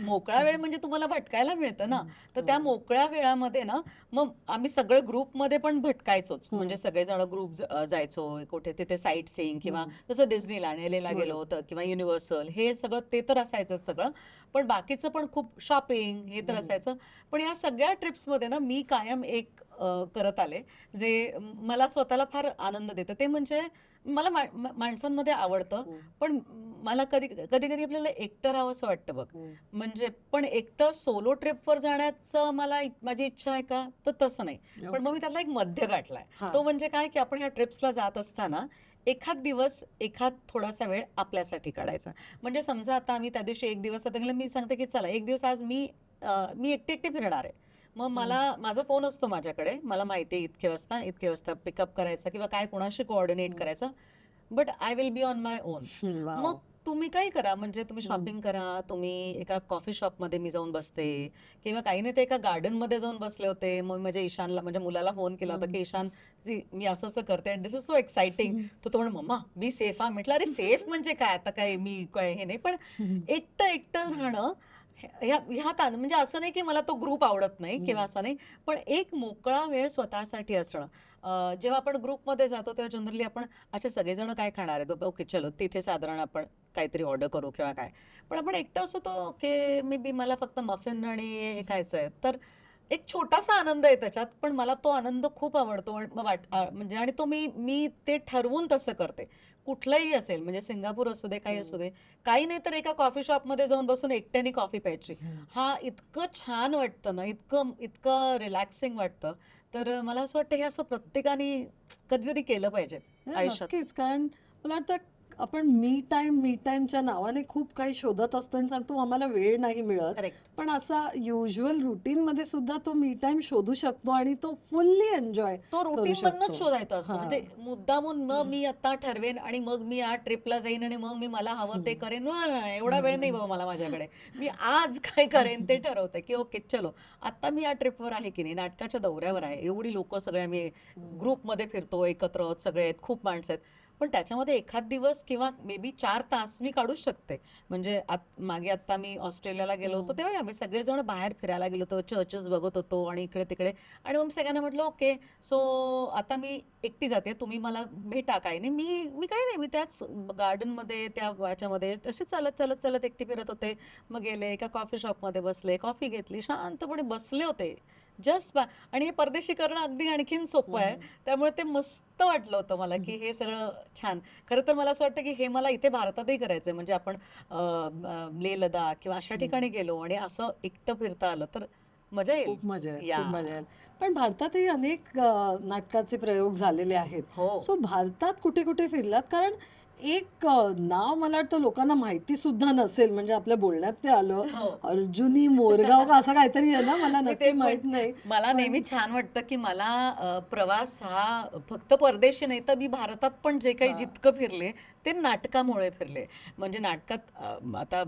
मोकळा वेळ म्हणजे तुम्हाला भटकायला मिळतं ना. तर त्या मोकळ्या वेळामध्ये ना मग आम्ही सगळे ग्रुपमध्ये पण भटकायचोच, म्हणजे सगळेजण ग्रुप जायचो कुठे तिथे साईट सीइंग, किंवा जसं डिस्नीलँड एलएला गेलो होतं किंवा युनिव्हर्सल, हे सगळं ते तर असायचं सगळं, पण बाकीचं पण खूप शॉपिंग हे तर असायचं. पण या सगळ्या ट्रिप्समध्ये ना मी कायम एक करत आले जे मला स्वतःला फार आनंद देतं, ते म्हणजे मला माणसांमध्ये आवडतं, पण मला कधी आपल्याला एकटं राहावंसं वाटतं बघ. म्हणजे पण एकटं सोलो ट्रिपवर जाण्याचं माझी इच्छा आहे का, तर तसं नाही. पण मग मी त्यातला एक मध्य गाठलाय. तो म्हणजे काय की आपण ह्या ट्रिप्सला जात असताना एखाद दिवस थोडासा वेळ आपल्यासाठी काढायचा. म्हणजे समजा आता आम्ही त्या दिवशी एक दिवस आता मी सांगते की चला एक दिवस आज मी एकटी फिरणार आहे. मग माझा फोन असतो माझ्याकडे, मला माहिती आहे इतके वाजता पिकअप करायचा किंवा काय कोणाशी कोऑर्डिनेट करायचं, but I will be on my on. मग तुम्ही काय करा, म्हणजे तुम्ही शॉपिंग करा, तुम्ही एका कॉफी शॉपमध्ये मी जाऊन बसते, किंवा काही नाही ते एका गार्डनमध्ये जाऊन बसले होते. मग माझ्या ईशानला, म्हणजे मुलाला फोन केला होता की ईशान मी असं असं करते आणि दिस इज सो एक्साइटिंग. तो म्हणे मम्मा मी सेफ. हा म्हटलं अरे सेफ म्हणजे काय, आता काय मी काय हे नाही, पण एकटं एकटं राहणं ह्यात म्हणजे असं नाही की मला तो ग्रुप आवडत नाही किंवा असं नाही, पण एक मोकळा वेळ स्वतःसाठी असणं. जेव्हा आपण ग्रुपमध्ये जातो तेव्हा जनरली आपण अच्छा सगळेजण काय खाणार आहेत, ओके चलो तिथे साधारण आपण काहीतरी ऑर्डर करू किंवा काय. पण आपण एकटं असं तो की मे बी मला फक्त मफिन आणि हे खायचं आहे, तर एक छोटासा आनंद आहे त्याच्यात, पण मला तो आनंद खूप आवडतो. आणि म्हणजे आणि तो मी मी ते ठरवून तसं करते. कुठलंही असेल, म्हणजे सिंगापूर असू दे, काही असू दे, काही नाही तर एका कॉफी शॉपमध्ये जाऊन बसून एकट्याने कॉफी प्यायची. हा इतकं छान वाटतं ना, इतकं इतकं रिलॅक्सिंग वाटतं. तर मला असं वाटतं हे असं प्रत्येकाने कधीतरी केलं पाहिजे आयुष्यात. नक्कीच. कारण मला वाटतं आपण मी टाईमच्या नावाने खूप काही शोधत असतो आणि सांगतो आम्हाला वेळ नाही मिळत. करेक्ट. पण असा युज्युअल रुटीनमध्ये सुद्धा तो मी टाईम शोधू शकतो आणि तो फुल्ली एन्जॉय तो करू रुटीन मधनच शकतो. शोधायचा असतो, हां. म्हणजे मुद्दामून मग मी आता ठरवेन आणि मग मी या ट्रिपला जाईन आणि मग मी मला हवं ते करेन. एवढा वेळ नाही बाबा मला माझ्याकडे. मी आज काय करेन ते ठरवते की ओके चलो आता मी या ट्रिपवर आहे की नाही, नाटकाच्या दौऱ्यावर आहे, एवढी लोक सगळे आम्ही ग्रुपमध्ये फिरतो, एकत्र आहोत, सगळे आहेत, खूप माणसं आहेत, पण त्याच्यामध्ये एखाद दिवस किंवा मे बी 4 तास मी काढूच शकते. म्हणजे मागे आता मी ऑस्ट्रेलियाला गेलो होतो तेव्हा आम्ही सगळेजण बाहेर फिरायला गेलो होतो, चर्चेस बघत होतो आणि इकडे तिकडे. आणि मग सगळ्यांना म्हटलं ओके सो आता मी एकटी जाते, तुम्ही मला भेटा. काय नाही, मी मी काही नाही, मी त्याच गार्डनमध्ये त्या याच्यामध्ये असे चालत चालत चालत एकटी फिरत होते. मग गेले एका कॉफी शॉपमध्ये बसले, कॉफी घेतली, शांतपणे बसले होते जस्ट. आणि हे परदेशी करणं अगदी आणखीन सोपं आहे, त्यामुळे ते मस्त वाटलं होतं मला की हे सगळं छान. खरं तर मला असं वाटतं की हे मला इथे भारतातही करायचंय, म्हणजे आपण लेह लडाख किंवा अशा ठिकाणी गेलो आणि असं एकटं फिरता आलं तर मजा येईल. खूप मजा आहे, या खूप मजा आहे. पण भारतातही अनेक नाटकाचे प्रयोग झालेले आहेत. हो. सो भारतात कुठे कुठे फिरलात? कारण एक नाव मला वाटतं लोकांना माहिती सुद्धा नसेल, म्हणजे आपल्या बोलण्यात ते आलं, हो. अर्जुनी मोरगाव का असं काहीतरी आहे ना, मला मी नक्की तेच माहित नाही. मला पण नेहमी छान वाटतं की मला प्रवास हा फक्त परदेशी नाही तर मी भारतात पण जे काही जितकं फिरले ते नाटकामुळे फिरले. म्हणजे नाटकात आता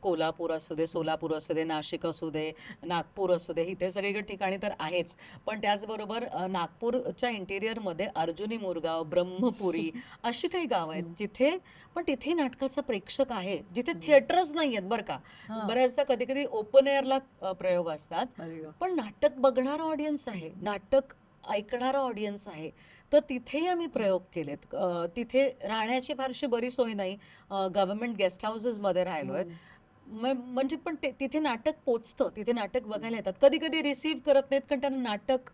कोल्हापूर असू दे, सोलापूर असू दे, नाशिक असू दे, नागपूर असू दे, इथे सगळीकडे ठिकाणी तर आहेच. पण त्याचबरोबर नागपूरच्या इंटिरियरमध्ये अर्जुनी मोरगाव, ब्रह्मपुरी अशी काही गाव आहेत जिथे, पण तिथे नाटकाचा प्रेक्षक आहे, जिथे थिएटरच नाही आहेत बरं का. बऱ्याचदा कधी कधी ओपन एअरला प्रयोग असतात, अरे वा. पण नाटक बघणारा ऑडियन्स आहे, नाटक ऐकणारा ऑडियन्स आहे. तर तिथेही आम्ही प्रयोग केलेत. तिथे राहण्याची फारशी बरी सोय नाही, गव्हर्नमेंट गेस्ट हाऊसेसमध्ये राहिलोय. म्हणजे पण तिथे नाटक पोचतं, तिथे नाटक बघायला येतात. कधी कधी रिसीव्ह करत नाहीत कारण त्यांना नाटक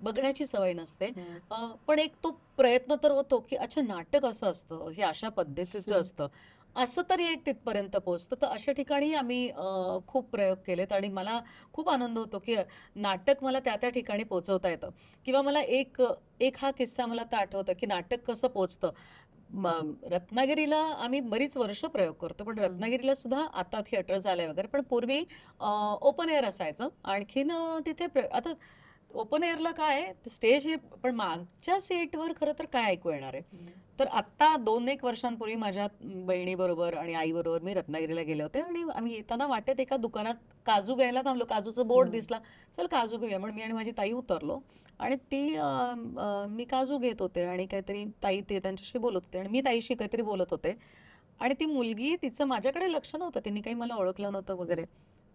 बघण्याची सवय नसते. पण एक तो प्रयत्न तर होतो की अच्छा नाटक असं असतं, हे अशा पद्धतीचं असतं, असं तरी एक तिथपर्यंत पोहोचतं. तर अशा ठिकाणी आम्ही खूप प्रयोग केलेत आणि मला खूप आनंद होतो की नाटक मला त्या त्या ठिकाणी पोहोचवता येतं. किंवा मला एक एक हा किस्सा मला तर आठवतं की नाटक कसं पोहोचतं. रत्नागिरीला आम्ही बरीच वर्ष प्रयोग करतो, पण रत्नागिरीला सुद्धा आता थिएटर झालंय वगैरे, पण पूर्वी ओपन एअर असायचं. आणखीन तिथे आता ओपन एअरला काय स्टेज हे, पण मागच्या सीटवर खरं तर काय ऐकू येणार आहे. तर आत्ता 2-1 वर्षांपूर्वी माझ्या बहिणीबरोबर आणि आईबरोबर मी रत्नागिरीला गेले होते आणि आम्ही येताना वाटेत एका दुकानात काजू घ्यायला थांबलो. काजूचं बोर्ड दिसला, चल काजू घेऊया म्हणून मी आणि माझी ताई उतरलो. आणि मी काजू घेत होते आणि काहीतरी ताई ते त्यांच्याशी बोलत होते आणि मी ताईशी काहीतरी बोलत होते. आणि ती मुलगी, तिचं माझ्याकडे लक्ष नव्हतं, तिने काही मला ओळखलं नव्हतं वगैरे.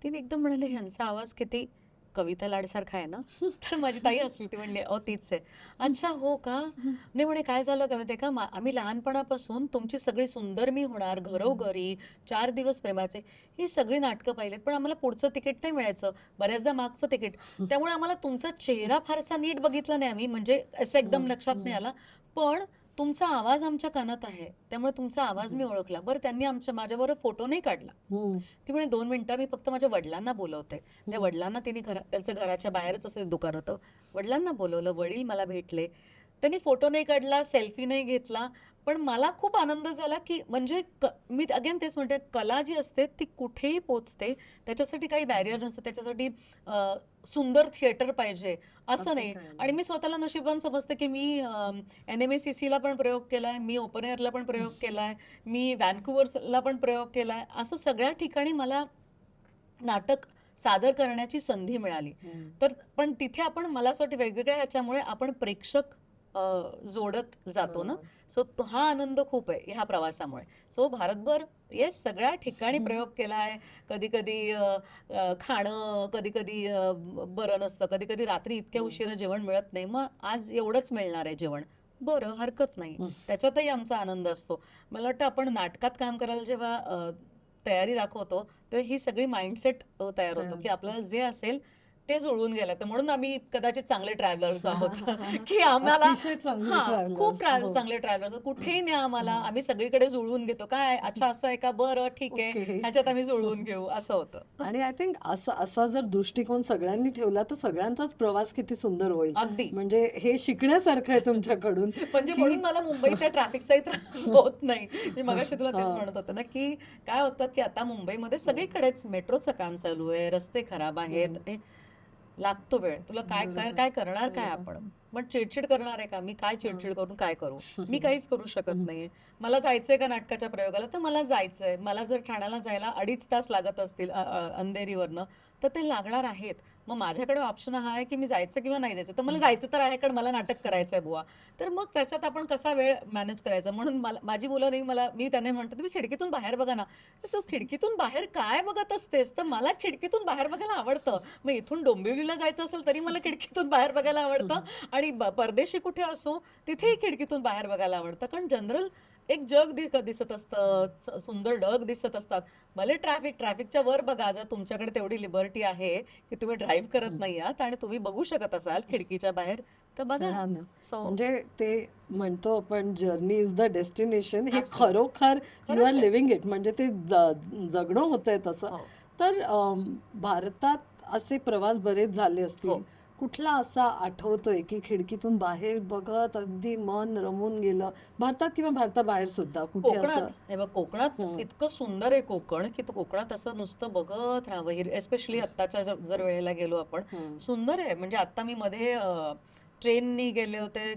तिने एकदम म्हणाले ह्यांचा आवाज किती कविता लाडसारखा आहे ना. तर माझी ताई असली, ती म्हणली अहो तीच आहे. अच्छा हो का. नाही म्हणे काय झालं का माहितीये का, आम्ही लहानपणापासून तुमची सगळी सुंदर मी होणार, घरोघरी, 4 दिवस प्रेमाचे, ही सगळी नाटकं पाहिलेत, पण आम्हाला पुढचं तिकीट नाही मिळायचं, बऱ्याचदा मागचं तिकीट. त्यामुळे आम्हाला तुमचा चेहरा फारसा नीट बघितला नाही आम्ही, म्हणजे असं एकदम लक्षात नाही आला. पण तुमचा आवाज आमच्या कानात आहे, त्यामुळे तुमचा आवाज मी ओळखला. बरं त्यांनी माझ्याबरोबर फोटो नाही काढला. ती म्हणे 2 मिनिटं मी फक्त माझ्या वडिलांना बोलवते. त्या वडिलांना तिने त्यांचं घराच्या बाहेरच असं दुकान होतं, वडिलांना बोलवलं, वडील मला भेटले. त्यांनी फोटो नाही काढला, सेल्फी नाही घेतला, पण मला खूप आनंद झाला की म्हणजे मी अगेन तेच म्हणते, कला जी असते ती कुठेही पोचते. त्याच्यासाठी काही बॅरियर नसतं, त्याच्यासाठी सुंदर थिएटर पाहिजे असं नाही. आणि मी स्वतःला नशिबान समजते की मी NMACC ला पण प्रयोग केलाय, मी ओपन एअरला पण प्रयोग केलाय, मी व्हॅन्कुव्हरला पण प्रयोग केलाय. असं सगळ्या ठिकाणी मला नाटक सादर करण्याची संधी मिळाली. तर पण तिथे आपण, मला असं वाटतं, वेगवेगळ्या ह्याच्यामुळे आपण प्रेक्षक जोडत जातो ना. सो हा आनंद खूप आहे ह्या प्रवासामुळे. सो भारतभर येस सगळ्या ठिकाणी प्रयोग केलाय. कधी कधी खाणं कधी कधी बरं नसतं, कधी कधी रात्री इतक्या उशिरा जेवण मिळत नाही, मग आज एवढंच मिळणार आहे जेवण, बरं हरकत नाही, त्याच्यातही आमचा आनंद असतो. मला वाटतं आपण नाटकात काम करायला जेव्हा तयारी दाखवतो तर ही सगळी माइंडसेट तयार होतो की आपल्याला जे असेल ते जुळवून गेलं. तर म्हणून आम्ही कदाचित चांगले ट्रॅव्हलर्स आहोत की आम्हाला अतिशय चांगले हा travelers. खूप हो. चांगले ट्रॅव्हलर्स, कुठेही न्या आम्हाला, आम्ही सगळीकडे जुळवून घेतो. काय अच्छा असं आहे का, बरं ठीक आहे, Okay. ह्याच्यात आम्ही जुळवून घेऊ, असं होतं. आणि आय थिंक असा जर दृष्टिकोन सगळ्यांनी ठेवला तर सगळ्यांचाच प्रवास किती सुंदर होईल. अगदी. म्हणजे हे शिकण्यासारखं आहे तुमच्याकडून. म्हणजे की- म्हणून मला मुंबईत त्या ट्रॅफिकचाही त्रास होत नाही. मी मगाशी तुला तेच म्हणत होते ना की काय होतं की आता मुंबईमध्ये सगळीकडेच मेट्रोचं काम चालू आहे, रस्ते खराब आहेत, लागतो वेळ. तुला काय काय काय करणार काय आपण, पण चिडचिड करणार आहे का? मी काय चिडचिड करून काय करू? मी काहीच करू शकत नाहीये. मला जायचंय का नाटकाच्या प्रयोगाला, तर मला जायचंय. मला जर ठाण्याला जायला 2.5 तास लागत असतील अंधेरीवरनं, तर ते लागणार आहेत. मग माझ्याकडे ऑप्शन हा आहे की मी जायचं किंवा नाही जायचं. तर मला जायचं तर आहे, कारण मला नाटक करायचंय बुवा. तर मग त्याच्यात आपण कसा वेळ मॅनेज करायचा. म्हणून माझी मुलं नाही, मी त्यांना म्हणते तुम्ही खिडकीतून बाहेर बघा ना. तर तू खिडकीतून बाहेर काय बघत असतेस? तर मला खिडकीतून बाहेर बघायला आवडतं. मग इथून डोंबिवलीला जायचं असेल तरी मला खिडकीतून बाहेर बघायला आवडतं, आणि परदेशी कुठे असो तिथेही खिडकीतून बाहेर बघायला आवडतं. कारण जनरल एक जग दिसत असतं, सुंदर ढग दिसत असतात. भले ट्रॅफिकच्या वर बघा, जर तुमच्याकडे तेवढी लिबर्टी आहे की तुम्ही ड्राईव्ह करत नाही आहात आणि तुम्ही बघू शकत असाल खिडकीच्या बाहेर, तर बघा. हा ना. सो म्हणजे ते म्हणतो आपण जर्नी इज द डेस्टिनेशन, हे Absolutely. खरोखर यू खरंच आर आहे. Living it. म्हणजे ते जगणं होतंय तसं. हो. तर भारतात असे प्रवास बरेच झाले हो. असतील. कुठला असा आठवतोय की खिडकीतून बाहेर बघत अगदी मन रमून गेलं, भारतात किंवा भारताबाहेर सुद्धा कुठे असं? कोकणात, हे बघ, कोकणात इतकं सुंदर आहे कोकण की तो कोकणात असं नुसतं बघत राहावं. एस्पेशली आत्ताच्या जर वेळेला गेलो आपण, सुंदर आहे. म्हणजे आता मी मध्ये ट्रेननी गेले होते,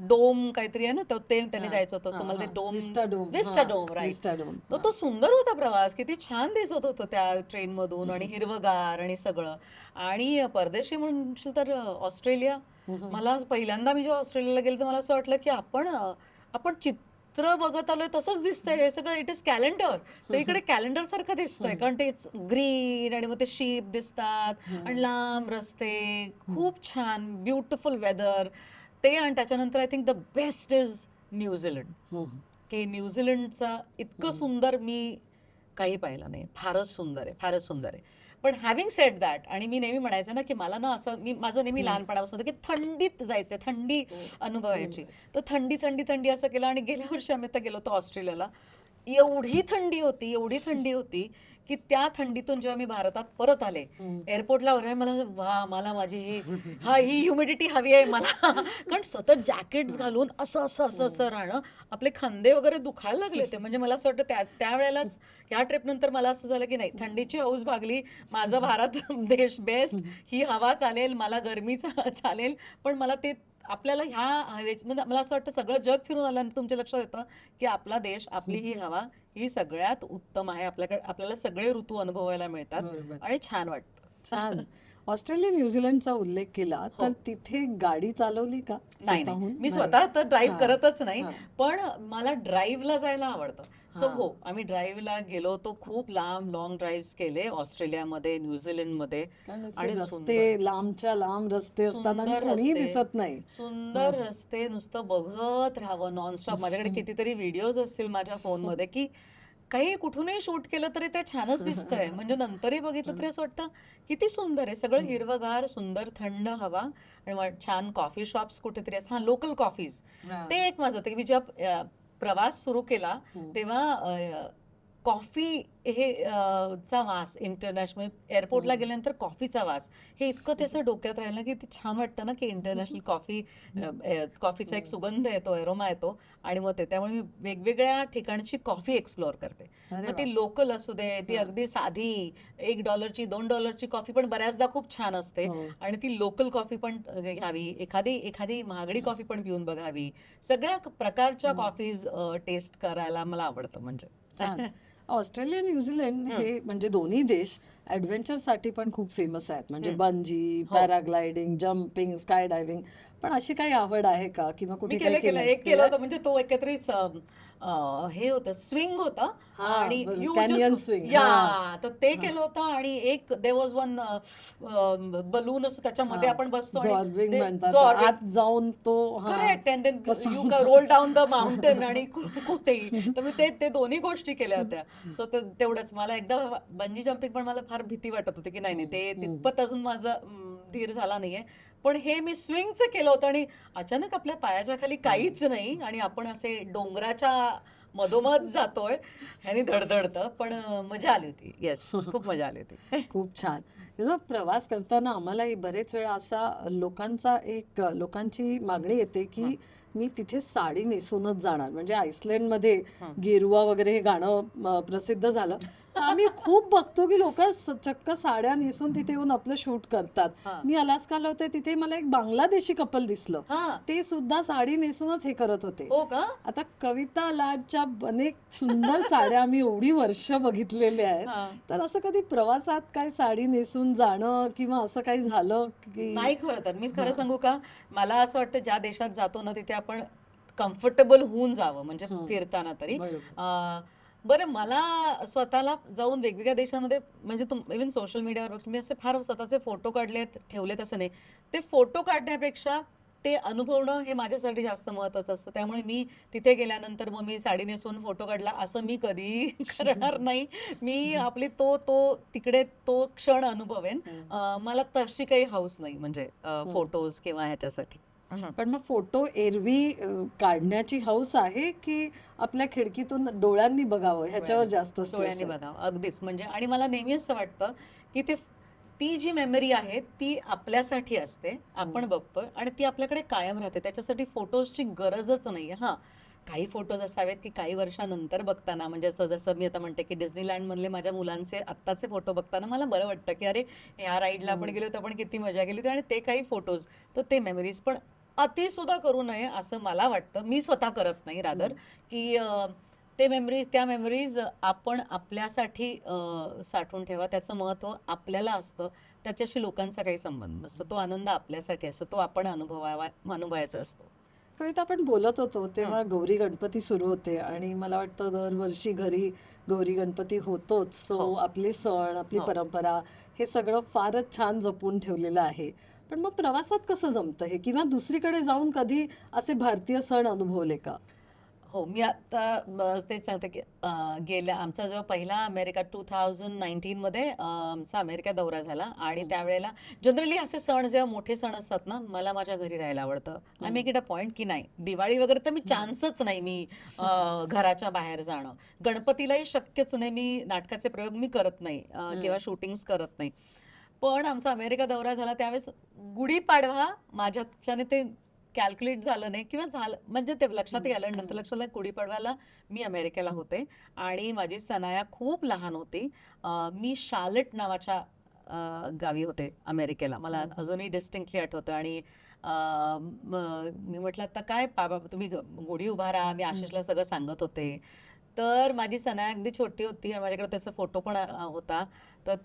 डोम काहीतरी आहे ना, तर ते त्यांनी जायचं होतं. सो मला ते dome, Vista dome, right. Vista dome. तो सुंदर होता प्रवास, किती छान दिसत होतं त्या ट्रेन मधून, आणि हिरवगार आणि सगळं. आणि परदेशी म्हणशील तर ऑस्ट्रेलिया. मला पहिल्यांदा मी जेव्हा ऑस्ट्रेलियाला गेले तर मला असं वाटलं की आपण चित्र बघत आलोय तसंच दिसतंय हे सगळं. It is calendar. सगळीकडे कॅलेंडर सारखं दिसतंय, कारण ते ग्रीन आणि मग ते शीप दिसतात आणि लांब रस्ते, खूप छान ब्युटिफुल वेदर ते. आणि त्याच्यानंतर I think the best is New Zealand. की न्यूझीलंडचा इतकं सुंदर मी काही पाहिलं नाही. फारच सुंदर आहे, फारच सुंदर आहे. पण हॅव्हिंग सेड दॅट, आणि मी नेहमी म्हणायचं ना की मला ना असं, माझं नेहमी लहानपणापासून होतं की थंडीत जायचंय, थंडी अनुभवायची. तर थंडी असं केलं. आणि गेल्या वर्षी आम्ही आता गेलो होतो ऑस्ट्रेलियाला. एवढी थंडी होती की त्या थंडीतून जेव्हा मी भारतात परत आले, एअरपोर्टला मला माझी ही ह्युमिडिटी हवी आहे मला. कारण सतत जॅकेट्स घालून असं राहणं, आपले खांदे वगैरे दुखायला लागले होते. म्हणजे मला असं वाटतं त्यावेळेलाच ह्या ट्रिप नंतर मला असं झालं की नाही, थंडीची हौस भागली, माझा भारत देश बेस्ट, ही हवा चालेल, मला गरमीचा चालेल, पण मला ते आपल्याला ह्या हवेच, म्हणजे मला असं वाटतं सगळं जग फिरून आल्यानंतर तुमच्या लक्षात येतं की आपला देश, आपली ही हवा ही सगळ्यात उत्तम आहे. आपल्याला सगळे ऋतू अनुभवायला मिळतात आणि छान वाटतं. छान. ऑस्ट्रेलिया न्यूझीलंडचा उल्लेख केला तर तिथे गाडी चालवली का नाही, स्वतःहून? मी स्वतः तर ड्राईव्ह हां. करतच नाही, हां. पण मला ड्राईव्हला जायला आवडतं. सो हां. हो, आम्ही ड्राईव्हला गेलो होतो, खूप लॉंग ड्राईव्ह केले ऑस्ट्रेलियामध्ये, न्यूझीलंडमध्ये. कारण असे आणि रस्ते लांबच्या लांब रस्ते असतात आणि सुंदर कोणीही रस्ते, दिसत नाही. सुंदर रस्ते, नुसतं बघत राहावं नॉनस्टॉप. माझ्याकडे कितीतरी व्हिडिओज असतील माझ्या फोनमध्ये की काही कुठूनही शूट केलं तरी ते छानच दिसतंय. म्हणजे नंतरही बघितलं तरी असं वाटतं किती सुंदर आहे सगळं, हिरवगार, सुंदर थंड हवा, आणि छान कॉफी शॉप्स कुठेतरी असतात. लोकल कॉफीज, ते एक माझं होतं की मी जेव्हा प्रवास सुरू केला तेव्हा कॉफी हे चा वास इंटरनॅशनल एअरपोर्टला गेल्यानंतर कॉफीचा वास हे इतकं त्याचं डोक्यात राहिलं की ते छान वाटतं ना की इंटरनॅशनल कॉफीचा एक सुगंध येतो, एरोमा येतो आणि मग त्यामुळे मी वेगवेगळ्या ठिकाणची कॉफी एक्सप्लोअर करते. अरे मग ती लोकल असू दे, ती हा. अगदी साधी $1 $2 कॉफी पण बऱ्याचदा खूप छान असते हो. आणि ती लोकल कॉफी पण घ्यावी, एखादी महागडी कॉफी पण पिऊन बघावी. सगळ्या प्रकारच्या कॉफीज टेस्ट करायला मला आवडतं म्हणजे. छान. ऑस्ट्रेलिया न्यूझीलंड हे म्हणजे दोन्ही देश ॲडव्हेंचरसाठी पण खूप फेमस आहेत. म्हणजे बंजी, हो. Paragliding, jumping, sky diving. पण अशी काही आवड आहे का किंवा मी कुठे केलं काही केलं केलंय? एक केलं होतं म्हणजे तो एकत्रित हे होतं स्विंग होतं हा, आणि बरोबर. you Canyon just- swing. या हा. तर ते केलं होतं आणि एक देयर वॉज वन बलून असतो त्याच्यामध्ये आपण बसतो झॉर्बिंग म्हणतात. झॉर्बिंग आत जाऊन तो हा. करेक्ट अँड देन कसं? You roll down the mountain आणि कुठेही तर मी ते दोन्ही गोष्टी केल्या होत्या. सो तेवढंच मला एकदा बंजी जम्पिंग पण मला फार भीती वाटत होती की नाही ते तितपत अजून माझा धीर झाला नाहीये. पण हे मी स्विंगचं केलं होतं आणि अचानक आपल्या पायाच्या खाली काहीच नाही आणि आपण असे डोंगराच्या मधोमध जातोय ह्यानी धडधडतं पण मजा आली होती. येस, खूप मजा आली होती. खूप छान. प्रवास करताना आम्हालाही बरेच वेळा असा लोकांची मागणी येते की मी तिथे साडी नेसूनच जाणार. म्हणजे आईसलँडमध्ये गेरुवा वगैरे हे गाणं प्रसिद्ध झालं. तर आम्ही खूप बघतो की लोक चक्क साड्या नेसून तिथे येऊन आपलं शूट करतात. हा. मी अलास्काला होते, तिथे मला एक बांगलादेशी कपल दिसलं. हा, ते सुद्धा साडी नेसूनच हे करत होते. हो का? आता कविता लाडच्या अनेक सुंदर साड्या आम्ही एवढी वर्ष बघितलेल्या आहेत. हा. तर असं कधी प्रवासात काय साडी नेसून जाणं किंवा असं काही झालं की नाही खरं तर मी खरं सांगू का मला असं वाटतं ज्या देशात जातो ना तिथे आपण कम्फर्टेबल होऊन जावं म्हणजे फिरताना तरी. बरोबर. बरं मला स्वतःला जाऊन वेगवेगळ्या देशांमध्ये म्हणजे इव्हन सोशल मीडियावर मी असे फार स्वतःचे फोटो काढलेत ठेवलेत असं नाही. ते फोटो काढण्यापेक्षा ते अनुभवणं हे माझ्यासाठी जास्त महत्वाचं असतं. त्यामुळे मी तिथे गेल्यानंतर मग मी साडी नेसून फोटो काढला असं मी कधी करणार नाही. मी आपली तिकडे तो क्षण अनुभवेन. मला तशी काही हौस नाही म्हणजे फोटोज किंवा ह्याच्यासाठी. पण मग फोटो एरवी काढण्याची हौस आहे की आपल्या खिडकीतून डोळ्यांनी बघावं ह्याच्यावर जास्त stress डोळ्यांनी आहे? बघावं अगदीच म्हणजे आणि मला नेहमी असं वाटतं की ती जी मेमरी आहे ती आपल्यासाठी असते, आपण बघतोय आणि ती आपल्याकडे कायम राहते. त्याच्यासाठी फोटोजची गरजच नाहीये. हा, काही फोटोज असावेत की काही वर्षानंतर बघताना म्हणजे जसं मी आता म्हणते की डिस्नीलँड मधले माझ्या मुलांचे आत्ताचे फोटो बघताना मला बरं वाटतं की अरे ह्या राईडला आपण गेलो होतो, आपण किती मजा केली होती आणि ते काही फोटोज तर ते मेमरीज पण अति सुद्धा करू नये असं मला वाटतं. मी स्वतः करत नाही रादर की त्या मेमरीज आपण आपल्यासाठी साठवून ठेवा. त्याचं महत्त्व आपल्याला असतं. त्याच्याशी लोकांचा काही संबंध नसतो. तो आनंद आपल्यासाठी असतो. तो आपण अनुभवायचा असतो. कविता आपण बोलत होतो तेव्हा गौरी गणपती सुरू होते आणि मला वाटतं दरवर्षी घरी गौरी गणपती होतोच. सो आपले सण, आपली परंपरा हे सगळं फारच छान जपून ठेवलेलं आहे. पण मग प्रवासात कसं जमतं हे किंवा दुसरीकडे जाऊन कधी असे भारतीय सण अनुभवले का? हो, मी आता तेच सांगते की गेल्या आमचा जेव्हा पहिला अमेरिका 2019 मध्ये आमचा अमेरिका दौरा झाला आणि त्यावेळेला जनरली असे सण जेव्हा मोठे सण असतात ना मला माझ्या घरी राहायला आवडतं. I make it a point की नाही दिवाळी वगैरे तर मी चान्सच नाही मी घराच्या बाहेर जाणं. गणपतीलाही शक्यच नाही. मी नाटकाचे प्रयोग मी करत नाही किंवा शूटिंग्स करत नाही. पण आमचा अमेरिका दौरा झाला त्यावेळेस गुढीपाडवा माझ्याच्याने ते कॅल्क्युलेट झालं नाही किंवा झालं म्हणजे ते लक्षात आलं. नंतर लक्षात आलं गुढीपाडव्याला मी अमेरिकेला होते आणि माझी सनाया खूप लहान होती. मी शार्लेट नावाच्या गावी होते अमेरिकेला. मला अजूनही डिस्टिंक्टली आठवतं आणि मी म्हटलं आता काय बाबा तुम्ही गुढी उभारा. मी आशिषला सगळं सांगत होते. तर माझी सनाया अगदी छोटी होती आणि माझ्याकडे त्याचा फोटो पण होता. तर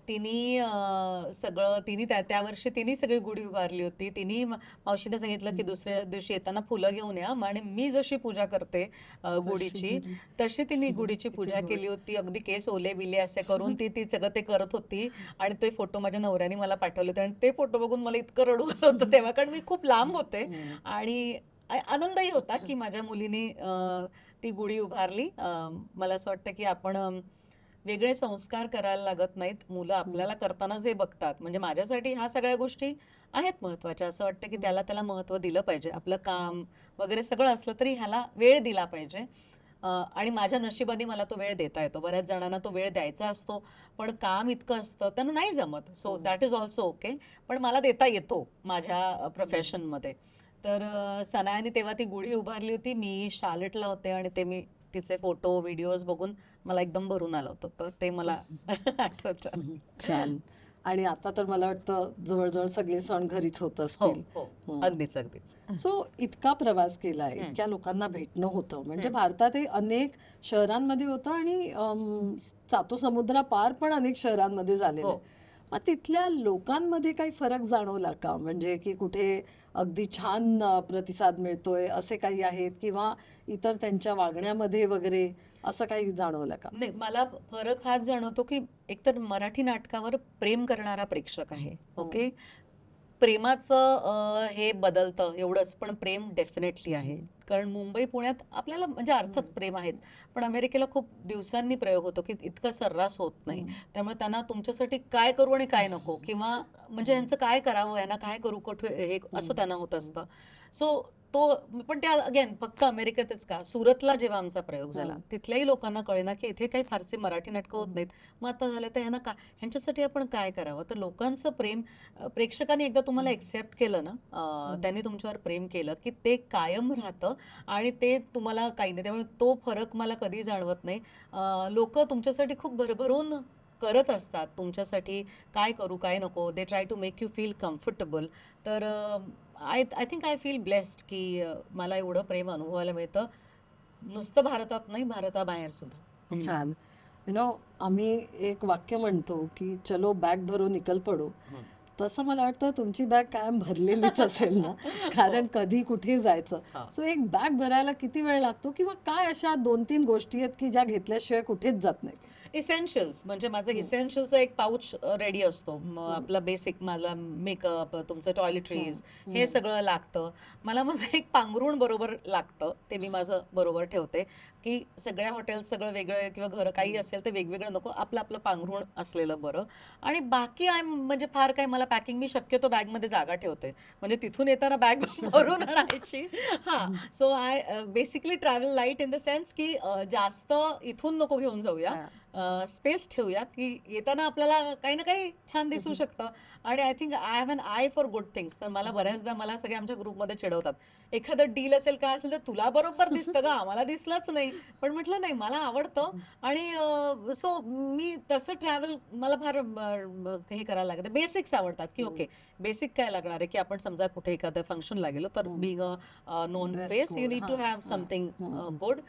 त्या वर्षी तिने सगळी गुढी उभारली होती. तिने मावशीने सांगितलं की दुसऱ्या दिवशी येताना फुलं घेऊन या आणि मी जशी पूजा करते गुढीची तशी तिने गुढीची पूजा केली होती. अगदी केस ओले बिले असे करून ती सगळं ते करत होती आणि ते फोटो माझ्या नवऱ्याने मला पाठवले होते आणि ते फोटो बघून मला इतकं रडू आलं होतं तेव्हा कारण मी खूप लांब होते आणि आनंदही होता की माझ्या मुलीने ती गुढी उभारली. मला असं वाटतं की आपण वेगळे संस्कार करायला लागत नाहीत. मुलं आपल्याला करताना जे बघतात म्हणजे माझ्यासाठी ह्या सगळ्या गोष्टी आहेत महत्त्वाच्या. असं वाटतं की त्याला महत्त्व दिलं पाहिजे. आपलं काम वगैरे सगळं असलं तरी ह्याला वेळ दिला पाहिजे. आणि माझ्या नशिबाने मला तो वेळ देता येतो. बऱ्याच जणांना तो वेळ द्यायचा असतो, पण काम इतकं असतं त्यांना नाही जमत. So that is also okay. पण मला देता येतो माझ्या प्रोफेशनमध्ये. तर सनायाने तेव्हा ती गुढी उभारली होती. मी शार्लेटला होते आणि ते मी तिचे फोटो व्हिडिओज बघून मला एकदम भरून आलं होतं. तर ते मला आठवतं. छान. आणि आता तर मला वाटतं जवळजवळ सगळे सण घरीच होत हो असतील. हो, हं. अगदीच अगदीच. सो इतका प्रवास केलाय, इतक्या लोकांना भेटणं होतं, म्हणजे भारतातही अनेक शहरांमध्ये होतं आणि सातो समुद्रापार पण अनेक शहरांमध्ये झालेलं हो. आहे. मग तिथल्या लोकांमध्ये काही फरक जाणवला का? म्हणजे की कुठे अगदी छान प्रतिसाद मिळतोय असे काही आहेत, किंवा इतर त्यांच्या वागण्यामध्ये वगैरे असं काही जाणवलं का? नाही, मला फरक हाच जाणवतो की एकतर मराठी नाटकावर प्रेम करणारा प्रेक्षक आहे. ओके. प्रेमाचं हे बदलतं एवढंच, पण प्रेम डेफिनेटली आहे. कारण मुंबई पुण्यात आपल्याला म्हणजे अर्थात प्रेम आहेच, पण अमेरिकेला खूप दिवसांनी प्रयोग होतो की इतका सर्रास होत नाही. त्यामुळे त्यांना तुमच्यासाठी काय करू आणि काय नको, किंवा म्हणजे यांचं काय करावं, यांना काय करू, कुठे हे, असं त्यांना होत असतं. सो तो पण त्या अगेन फक्त अमेरिकेतच का, सुरतला जेव्हा आमचा प्रयोग झाला तिथल्याही लोकांना कळेना की इथे काही फारसे मराठी नाटकं होत नाहीत. मग आता झालं तर ह्यांना का, ह्यांच्यासाठी आपण काय करावं. तर लोकांचं प्रेम, प्रेक्षकांनी एकदा तुम्हाला एक्सेप्ट केलं ना, त्यांनी तुमच्यावर प्रेम केलं की ते कायम राहतं आणि ते तुम्हाला काही नाही. त्यामुळे तो फरक मला कधी जाणवत नाही. लोक तुमच्यासाठी खूप भरभरून करत असतात, तुमच्यासाठी काय करू काय नको. They try to make you feel comfortable. तर I I think I feel blessed की मला एवढं प्रेम अनुभवायला मिळतं, नुसतं भारतात नाही, भारताबाहेर सुद्धा. छान. आम्ही एक वाक्य म्हणतो की चलो बॅग भरो निकल पडो. तसं मला वाटतं तुमची बॅग कायम भरलेलीच असेल ना, कारण कधी कुठे जायचं. हा. सो एक बॅग भरायला किती वेळ लागतो, किंवा काय अशा 2-3 गोष्टी आहेत की ज्या घेतल्याशिवाय कुठेच जात नाही? इसेन्शियल्स म्हणजे माझं इसेन्शियलचं एक पाऊच रेडी असतो. आपला बेसिक, मला मेकअप, तुमचं टॉयलेटरीज, हे सगळं लागतं. मला माझं एक पांघरूण बरोबर लागतं, ते मी माझं बरोबर ठेवते की सगळ्या हॉटेल्स सगळं वेगळं किंवा घर काही असेल तर वेगवेगळं नको, आपलं आपलं पांघरूण असलेलं बरं. आणि बाकी म्हणजे फार काय मला पॅकिंग, मी शक्यतो बॅगमध्ये जागा ठेवते, म्हणजे तिथून येताना बॅग भरून आणायची. हां, so I basically travel light in the sense की जास्त इथून नको घेऊन जाऊया, स्पेस ठेवूया की येताना आपल्याला काही ना काही छान दिसू शकतं. आणि I think I have an eye for good things. तर मला बऱ्याचदा मला सगळे आमच्या ग्रुपमध्ये चिडवतात, एखादं डील असेल काय असेल तर तुला बरोबर दिसतं का, आम्हाला दिसलंच नाही. पण म्हटलं नाही, मला आवडतं. आणि सो मी तसं ट्रॅव्हल मला फार हे करायला लागतं. बेसिक्स आवडतात की ओके, बेसिक काय लागणार आहे की आपण समजा कुठे एखाद्या फंक्शनला गेलो तर being a known Dress face you code, need to हां, हॅव हां, समथिंग गुड.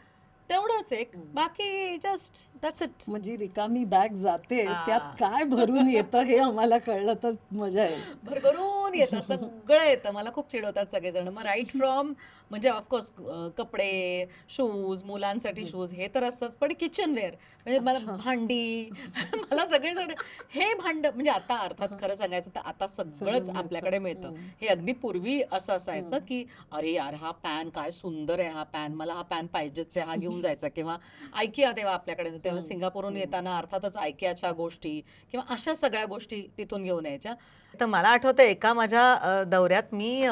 तेवढंच एक, बाकी जस्ट दॅट्स इट. म्हणजे रिकामी बॅग जाते, त्यात हां. काय भरून येतं हे आम्हाला कळलं तर मजा येईल. भरभरून येतं, सगळं येतं. मला खूप चिडवतात सगळेजण. मग राईट फ्रॉम म्हणजे ऑफकोर्स कपडे, शूज, मुलांसाठी शूज हे तर असतंच, पण किचनवेअर म्हणजे मला भांडी मला सगळेजण हे भांड म्हणजे आता अर्थात खरं सांगायचं तर आता सगळंच सगळं आपल्याकडे मिळतं. मिळतं. हे अगदी पूर्वी असं असायचं की अरे यार हा पॅन काय सुंदर आहे, हा पॅन मला हा पॅन पाहिजेच आहे, हा घेऊन जायचा. किंवा ऐकिया तेव्हा आपल्याकडे, तेव्हा सिंगापूरहून येताना अर्थातच ऐकियाच्या गोष्टी किंवा अशा सगळ्या गोष्टी तिथून घेऊन यायच्या. तर मला आठवतं एका माझ्या दौऱ्यात मी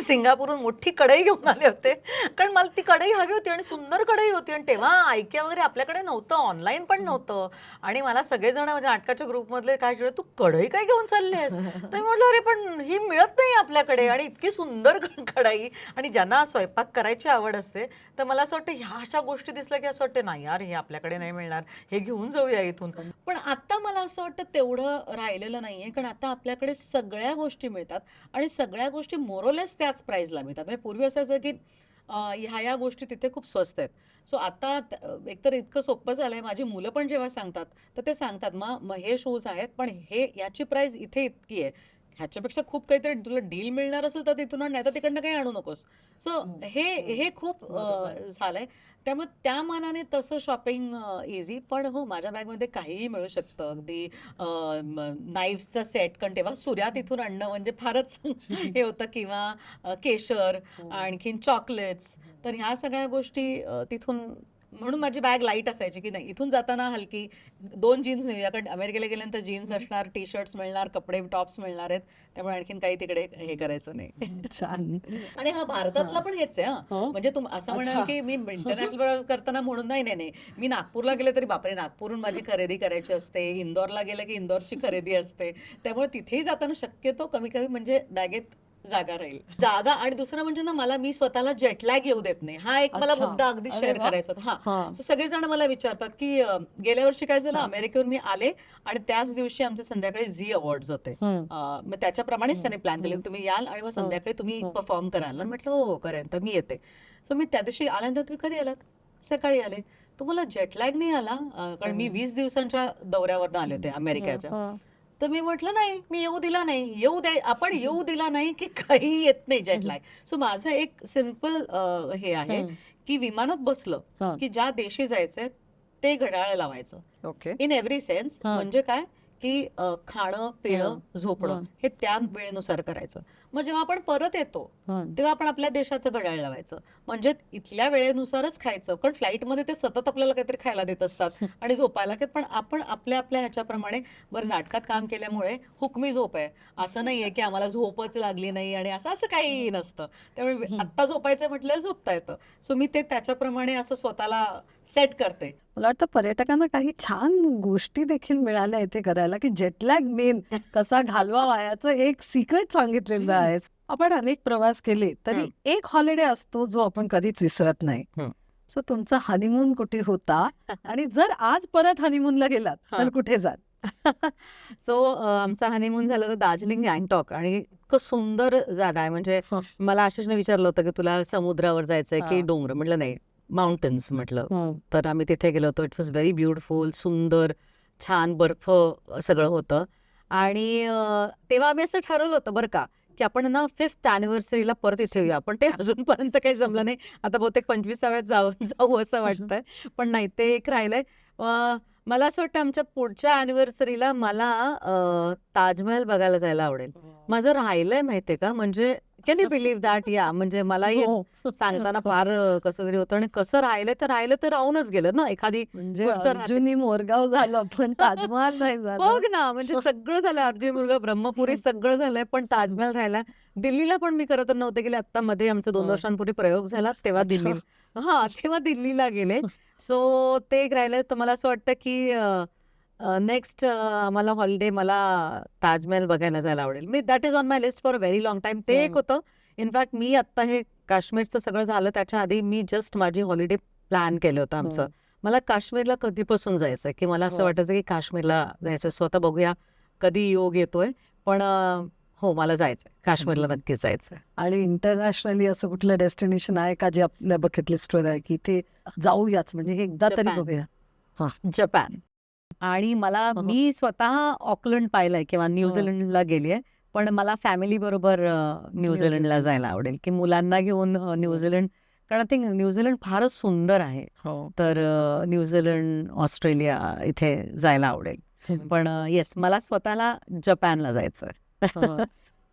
सिंगापूरहून मोठी कढई घेऊन आले होते, कारण मला ती कढई हवी होती आणि सुंदर कढई होती. आणि तेव्हा ऐकिया वगैरे आपल्याकडे नव्हतं, ऑनलाईन पण नव्हतं. आणि मला सगळेजण म्हणजे नाटकाच्या ग्रुपमधले काय चिडले, तू कढई काय घेऊन चालली आहेस. तर मी म्हटलं अरे पण ही मिळत नाही आपल्याकडे, आणि इतकी सुंदर कढई. आणि ज्यांना स्वयंपाक करायची आवड असते तर मला असं वाटतं ह्या अशा गोष्टी दिसल्या की असं वाटतं नाही यार हे आपल्याकडे नाही मिळणार, हे घेऊन जाऊया इथून. पण आता मला असं वाटतं तेवढं राहिलेलं नाहीये, कारण आता आपल्याकडे सगळ्या गोष्टी मिळतात आणि सगळ्या गोष्टी मोरोलेस त्याच प्राइसला मिळतात. म्हणजे पूर्वी असायचं की ह्या गोष्टी तिथे खूप स्वस्त आहेत. सो आता एकतर इतकं सोपं झालंय, माझी मुलं पण जेव्हा सांगतात तर ते सांगतात मग हे शूज आहेत पण हे याची प्राइस इथे इतकी आहे, ह्याच्यापेक्षा खूप काहीतरी तुला डील मिळणार असेल तर तिथून आण, नाही तर तिकडनं काही आणू नकोस. सो हे हे खूप झालंय. त्यामुळे त्या मानाने तसं शॉपिंग इझी. पण हो, माझ्या बॅगमध्ये काहीही मिळू शकतं, अगदी नाईफ्सचा सेट, कारण तेव्हा सुऱ्या तिथून आणणं म्हणजे फारच हे होतं. किंवा केशर, आणखीन चॉकलेट्स, तर ह्या सगळ्या गोष्टी तिथून म्हणून माझी बॅग लाईट असायची की नाही इथून जाताना हलकी 2 जीन्स नेऊया, कारण अमेरिकेला गेल्यानंतर जीन्स असणार, टी शर्ट्स मिळणार, कपडे टॉप्स मिळणार आहेत, त्यामुळे आणखीन काही तिकडे हे करायचं नाही. छान. आणि हा भारतातला पण हेच आहे. हो? म्हणजे असं म्हणाल अच्छा. की मी इंटरनॅशनल प्रवास करताना म्हणून नाही नाही नाही, मी नागपूरला गेले तरी बापरे नागपूरहून माझी खरेदी करायची असते, इंदोरला गेलं की इंदोरची खरेदी असते, त्यामुळे तिथेही जाताना शक्यतो कमी कमी म्हणजे बॅगेत जागा राहील. जागा आणि दुसरं म्हणजे ना मला मी स्वतःला जेटलॅग येऊ देत नाही, हा एक मला अच्छा. मुद्दा अगदी अरे शेअर वा. करायचा होता. हा. So सगळेजण मला विचारतात की गेल्या वर्षी काय झालं, अमेरिकेहून मी आले आणि त्याच दिवशी आमचे संध्याकाळी झी अवॉर्ड्स होते. मग त्याच्याप्रमाणेच त्यांनी प्लॅन केले, तुम्ही याल आणि मग संध्याकाळी तुम्ही परफॉर्म कराल. आणि म्हटलं हो करेन, तर मी येते. सो मी त्या दिवशी आल्यानंतर तुम्ही कधी आलात, सकाळी आले, तुम्हाला जेटलॅग नाही आला? कारण मी 20 दिवसांच्या दौऱ्यावर आले होते अमेरिकेच्या. तर मी म्हटलं नाही, मी येऊ दिला नाही, आपण येऊ दिला नाही की काही येत नाही जेटलॅग. सो माझं एक सिम्पल हे आहे की विमानात बसलं की ज्या देशी जायचंय ते घड्याळ लावायचं, ओके. In every sense. म्हणजे काय की खाणं पिणं झोपणं हे त्या वेळेनुसार करायचं. मग जेव्हा आपण परत येतो तेव्हा आपण आपल्या देशाचं घड्याळ लावायचं, म्हणजे इथल्या वेळेनुसारच खायचं. कारण फ्लाईटमध्ये ते सतत आपल्याला काहीतरी खायला देत असतात आणि झोपायला काय, पण आपण आपल्या आपल्या ह्याच्याप्रमाणे. बरं नाटकात काम केल्यामुळे हुकमी झोप आहे, असं नाहीये की आम्हाला झोपच लागली नाही आणि असं असं काही नसतं. त्यामुळे आत्ता झोपायचं म्हटलं झोपता येतं. सो मी ते त्याच्याप्रमाणे असं स्वतःला सेट करते. मला वाटतं पर्यटकांना काही छान गोष्टी देखील मिळाल्या इथे करायला, की जेटलॅग मेन कसा घालवावा याचं एक सिक्रेट सांगितलेलं आहे. आपण अनेक प्रवास केले तरी एक हॉलिडे असतो जो आपण कधीच विसरत नाही. सो तुमचा हनीमून कुठे होता आणि जर आज परत हनीमूनला गेलात तर कुठे जात? सो आमचा हनीमून झालं तर दार्जिलिंग गँगटॉक, आणि इतकं सुंदर जागा आहे. म्हणजे मला आशिषने विचारलं होतं की तुला समुद्रावर जायचंय की डोंगर, म्हटलं नाही माउंटन्स म्हटलं. तर आम्ही तिथे गेलो होतो. इट वॉज व्हेरी ब्युटिफुल, सुंदर, छान बर्फ सगळं होतं. आणि तेव्हा आम्ही असं ठरवलं होतं बरं का की आपण ना 5th अॅनिव्हर्सरीला परत इथे येऊया. पण ते अजूनपर्यंत काही जमलं नाही. आता बहुतेक 25व्यात जाऊ असं वाटतंय, पण नाही ते एक राहिलंय. मला असं वाटतं आमच्या पुढच्या अॅनिव्हर्सरीला मला ताजमहल बघायला जायला आवडेल. माझं राहिलंय माहितीये का, म्हणजे कॅन यू बिलीव्ह दॅट. या म्हणजे मलाही सांगताना फार कसं तरी होतं, आणि कसं राहिलं तर राहूनच गेलं ना. एखादी म्हणजे गोष्ट राहते. अर्जुनी मोरगाव झालं पण ताजमहाल नाही झालं. बघ ना, म्हणजे सगळं झालं, अर्जुन मुलगा ब्रह्मपुरी सगळं झालंय, पण ताजमहल राहिला. दिल्लीला पण मी खरं तर नव्हते गेले. आता मध्ये आमचा 2 वर्षांपूर्वी प्रयोग झाला तेव्हा तेव्हा दिल्लीला गेले. सो ते एक राहिलंय. तर मला असं वाटतं की नेक्स्ट आम्हाला हॉलिडे मला ताजमहल बघायला जायला आवडेल. मी that is on my list for a very long time. ते एक होतं. इनफॅक्ट मी आता हे काश्मीरचं सगळं झालं त्याच्या आधी मी जस्ट माझी हॉलिडे प्लॅन केलं होतं आमचं. मला काश्मीरला कधीपासून जायचंय, की मला असं वाटायचं की काश्मीरला जायचं. स्वतः बघूया कधी योग येतोय, पण हो मला जायचंय काश्मीरला, नक्कीच जायचंय. आणि इंटरनॅशनली असं कुठलं डेस्टिनेशन आहे का जे आपल्या बकेट लिस्टवर आहे की ते जाऊयाच, म्हणजे हे एकदा तरी जपान. बघूया? जपान. आणि मला मी स्वतः ऑकलंड पाहिलंय किंवा न्यूझीलंडला गेलीये, पण मला फॅमिली बरोबर न्यूझीलंडला जायला आवडेल, की मुलांना घेऊन न्यूझीलंड. कारण ते न्यूझीलंड फारच सुंदर आहे. तर न्यूझीलंड, ऑस्ट्रेलिया इथे जायला आवडेल. पण येस, मला स्वतःला जपानला जायचं.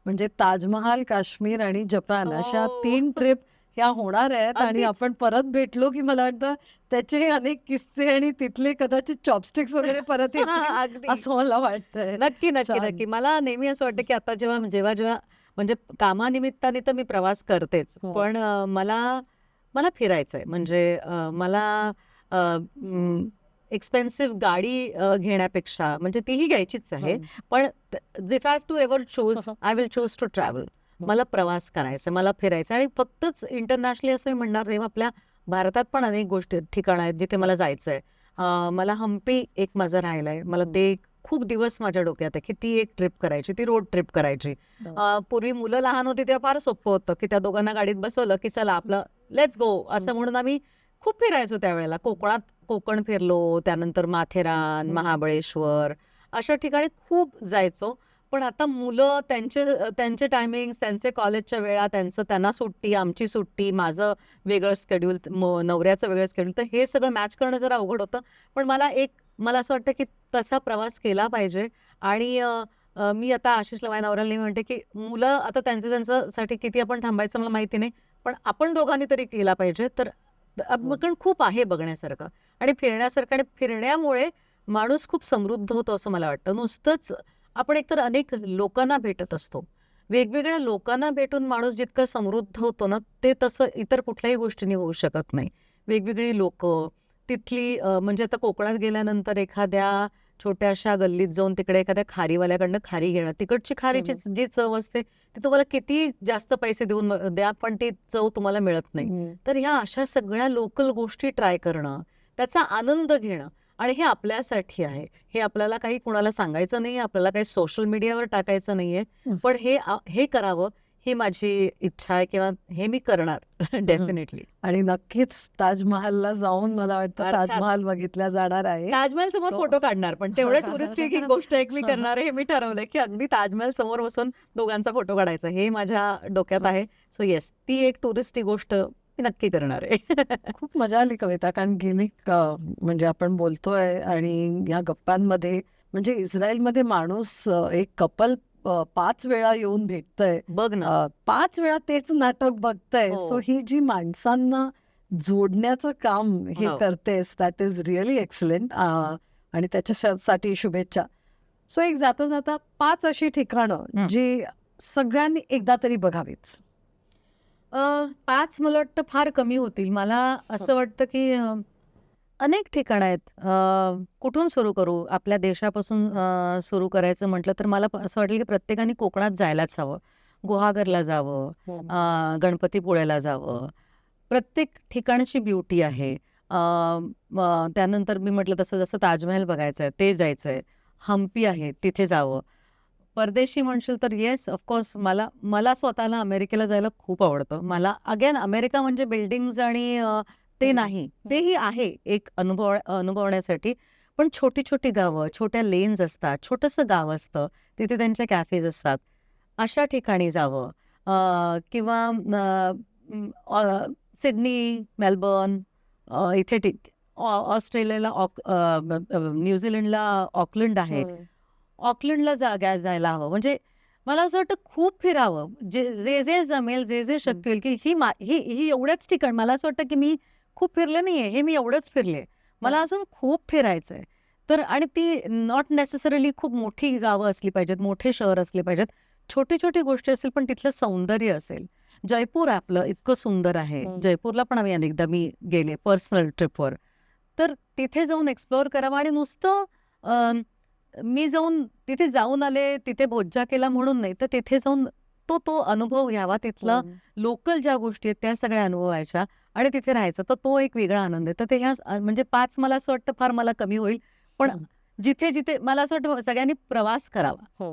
म्हणजे ताजमहाल, काश्मीर आणि जपान अशा हो. 3 ट्रिप ह्या होणार आहेत. आणि अगदीच. आपण परत भेटलो की मला वाटतं त्याचे अनेक किस्से आणि तिथले कदाचित चॉपस्टिक्स वगैरे परत येतील अगदी. असं मला वाटतंय. नक्की नक्की छान. नक्की. मला नेहमी असं वाटतं की आता जेव्हा जेव्हा जेव्हा म्हणजे कामानिमित्ताने तर मी प्रवास करतेच, पण मला फिरायचंय. म्हणजे मला एक्सपेन्सिव्ह गाडी घेण्यापेक्षा, म्हणजे तीही घ्यायचीच आहे, पण if I have to ever choose, I will choose to travel. मला प्रवास करायचा, मला फिरायचं. आणि फक्तच इंटरनॅशनली असं मी म्हणणार नाही, आपल्या भारतात पण अनेक गोष्टी ठिकाणं आहेत जिथे मला जायचंय. मला हम्पी एक माझं राहिलंय. मला ते खूप दिवस माझ्या डोक्यात आहे की ती एक ट्रिप करायची, ती रोड ट्रिप करायची. पूर्वी मुलं लहान होती तेव्हा फार सोपं होतं की त्या दोघांना गाडीत बसवलं की चला आपलं लेट्स गो असं म्हणून आम्ही खूप फिरायचो त्यावेळेला. कोकण फिरलो, त्यानंतर माथेरान, महाबळेश्वर अशा ठिकाणी खूप जायचो. पण आता मुलं त्यांचे टायमिंग्स, त्यांचे कॉलेजच्या वेळा, त्यांना सुट्टी, आमची सुट्टी, माझं वेगळं शेड्यूल, नवऱ्याचं वेगळं शेड्यूल, तर हे सगळं मॅच करणं जरा अवघड होतं. पण मला असं वाटतं की तसा प्रवास केला पाहिजे. आणि मी आता आशिषला, माझ्या नवऱ्याला म्हणते की मुलं आता त्यांच्यासाठी किती आपण थांबायचं मला माहिती नाही, पण आपण दोघांनी तरी केला पाहिजे. तर कारण खूप आहे बघण्यासारखं आणि फिरण्यासारखं, आणि फिरण्यामुळे माणूस खूप समृद्ध होतो असं मला वाटतं. नुसतंच आपण एकतर अनेक लोकांना भेटत असतो, वेगवेगळ्या लोकांना भेटून माणूस जितकं समृद्ध होतो ना, ते तसं इतर कुठल्याही गोष्टीने होऊ शकत नाही. वेगवेगळी लोक तिथली म्हणजे आता कोकणात गेल्यानंतर एखाद्या छोट्याशा गल्लीत जाऊन तिकडे एखाद्या खारीवाल्याकडनं खारी घेणं, तिकडची खारीची जी चव असते ती तुम्हाला किती जास्त पैसे देऊन द्या, पण ती चव तुम्हाला मिळत नाही. तर ह्या अशा सगळ्या लोकल गोष्टी ट्राय करणं, त्याचा आनंद घेणं, आणि हे आपल्यासाठी आहे. हे आपल्याला काही कुणाला सांगायचं नाही, आपल्याला काही सोशल मीडियावर टाकायचं नाहीये, पण हे करावं ही माझी इच्छा आहे, किंवा हे मी करणार डेफिनेटली. आणि नक्कीच ताजमहलला जाऊन मला वाटतं अर्थात. ताजमहल बघितला जाणार आहे. ताजमहल समोर So- फोटो काढणार, पण तेवढे टुरिस्टिक एक गोष्ट एक मी करणार आहे, हे मी ठरवलंय की अगदी ताजमहल समोर बसून दोघांचा फोटो काढायचा, हे माझ्या डोक्यात आहे. सो येस, ती एक टुरिस्टिक गोष्ट मी नक्की करणार आहे. खूप मजा आली कविता, कारण गेली म्हणजे आपण बोलतोय आणि या गप्पांमध्ये म्हणजे इस्रायलमध्ये माणूस एक कपल 5 वेळा येऊन भेटतंय, बघ ना. 5 वेळा तेच नाटक बघतंय. हो. सो ही जी माणसांना जोडण्याचं काम हे हो. करतेस, दॅट इज रिअली एक्सलेंट, आणि त्याच्यासाठी शुभेच्छा. सो एक जाता जाता 5 अशी ठिकाणं जी सगळ्यांनी एकदा तरी बघावीच. 5 मला वाटतं फार कमी होतील. मला असं वाटतं की अनेक ठिकाणं आहेत. कुठून सुरू करू? आपल्या देशापासून सुरू करायचं म्हटलं तर मला असं वाटेल की प्रत्येकाने कोकणात जायलाच हवं. गुहागरला जावं, गणपतीपुळ्याला जावं. प्रत्येक ठिकाणची ब्युटी आहे. त्यानंतर मी म्हटलं तसं जसं ताजमहल बघायचं आहे ते जायचं आहे. हम्पी आहे तिथे जावं. परदेशी म्हणशील तर येस, ऑफकोर्स मला स्वतःला अमेरिकेला जायला खूप आवडतं. मला अगेन अमेरिका म्हणजे बिल्डिंग्स आणि ते नाही, तेही आहे एक अनुभवण्यासाठी. पण छोटी छोटी गावं, छोट्या लेन्स असतात, छोटंसं गाव असतं, तिथे त्यांच्या कॅफेज असतात, अशा ठिकाणी जावं. किंवा सिडनी, मेलबर्न, इथे ऑस्ट्रेलियाला न्यूझीलंडला ऑकलंड आहे, ऑकलंडला जायला हवं. म्हणजे मला असं वाटतं खूप फिरावं, जे जे जमेल, जे जे शक्य होईल. की ही एवढ्याच ठिकाण, मला असं वाटतं की मी खूप फिरले नाहीये, हे मी एवढंच फिरले, मला अजून खूप फिरायचंय. तर आणि ती नॉट नेसेसरीली खूप मोठी गावं असली पाहिजेत, मोठे शहर असले पाहिजेत, छोटी छोटी गोष्टी असतील पण तिथलं सौंदर्य असेल. जयपूर आपलं इतकं सुंदर आहे, जयपूरला पण आम्ही अनेकदा मी गेले पर्सनल ट्रिपवर. तर तिथे जाऊन एक्सप्लोअर करावं. आणि नुसतं मी तिथे जाऊन आले, तिथे बोज्जा केला म्हणून नाही, तर तिथे जाऊन तो अनुभव घ्यावा, तिथला लोकल ज्या गोष्टी आहेत त्या सगळ्या अनुभवायच्या आणि तिथे राहायचं, तर तो एक वेगळा आनंद आहे. तर ते ह्या म्हणजे 5 मला असं वाटतं फार मला कमी होईल, पण जिथे जिथे मला असं वाटतं सगळ्यांनी प्रवास करावा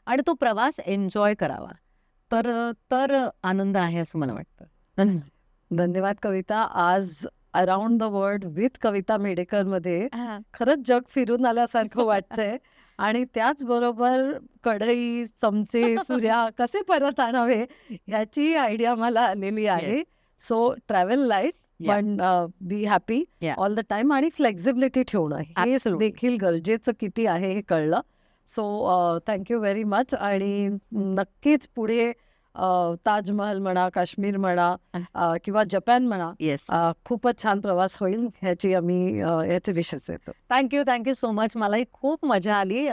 आणि तो प्रवास एन्जॉय करावा, तर आनंद आहे असं मला वाटतं. धन्यवाद कविता. आज अराउंड द वर्ल्ड विथ कविता मेडेकर मध्ये खरंच जग फिरून आल्यासारखं वाटतंय. आणि त्याचबरोबर कढई, चमचे, सुऱ्या कसे परत आणावे याची आयडिया मला आलेली आहे. सो ट्रॅव्हल लाईट, पण be happy all the time, आणि फ्लेक्झिबिलिटी ठेवणं हे देखील गरजेचं किती आहे हे कळलं. So thank you very much. आणि नक्कीच पुढे ताजमहल म्हणा, काश्मीर म्हणा, किंवा जपान म्हणा, खूपच छान प्रवास होईल ह्याची आम्ही याचे विशेष देतो. Thank you so much. मलाही खूप मजा आली.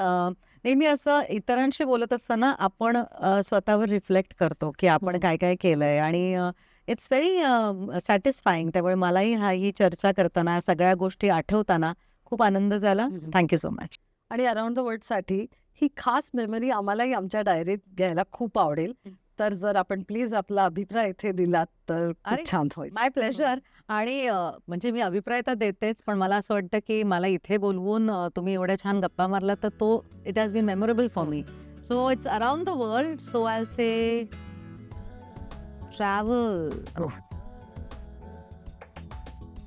नेहमी असं इतरांशी बोलत असताना आपण स्वतःवर रिफ्लेक्ट करतो की आपण काय काय केलंय, आणि इट्स व्हेरी सॅटिस्फाईंग. त्यामुळे मलाही ही चर्चा करताना, सगळ्या गोष्टी आठवताना खूप आनंद झाला. Thank you so much. आणि अराउंड द वर्ल्डसाठी ही खास मेमरी आम्हालाही आमच्या डायरीत घ्यायला खूप आवडेल. तर जर आपण प्लीज आपला अभिप्राय इथे दिलात तर खूप छान होईल. माय प्लेजर. आणि म्हणजे मी अभिप्राय तर देतेच, पण मला असं वाटतं की मला इथे बोलवून तुम्ही एवढ्या छान गप्पा मारला, तर तो it has been memorable for me. So it's around the world. So I will say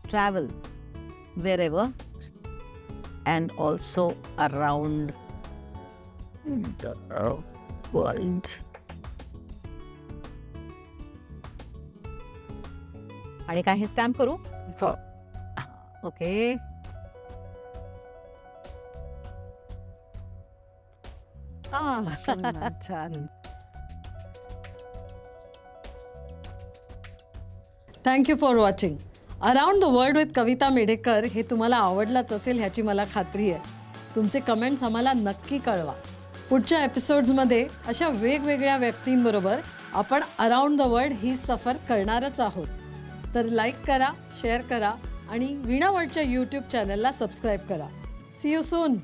travel wherever and also around the world. आणि काय हे स्टॅम्प करू? ओके. छान. Thank you for watching. Around the world with Kavita Medhekar हे तुम्हाला आवडलंच असेल ह्याची मला खात्री आहे. तुमचे कमेंट्स आम्हाला नक्की कळवा. पुढच्या एपिसोड्समध्ये अशा वेगवेगळ्या व्यक्तींबरोबर आपण अराउंड द वर्ल्ड ही सफर करणारच आहोत. तर लाईक करा, शेअर करा आणि वीणा वर्ल्डच्या यूट्यूब चॅनलला सबस्क्राईब करा. See you soon.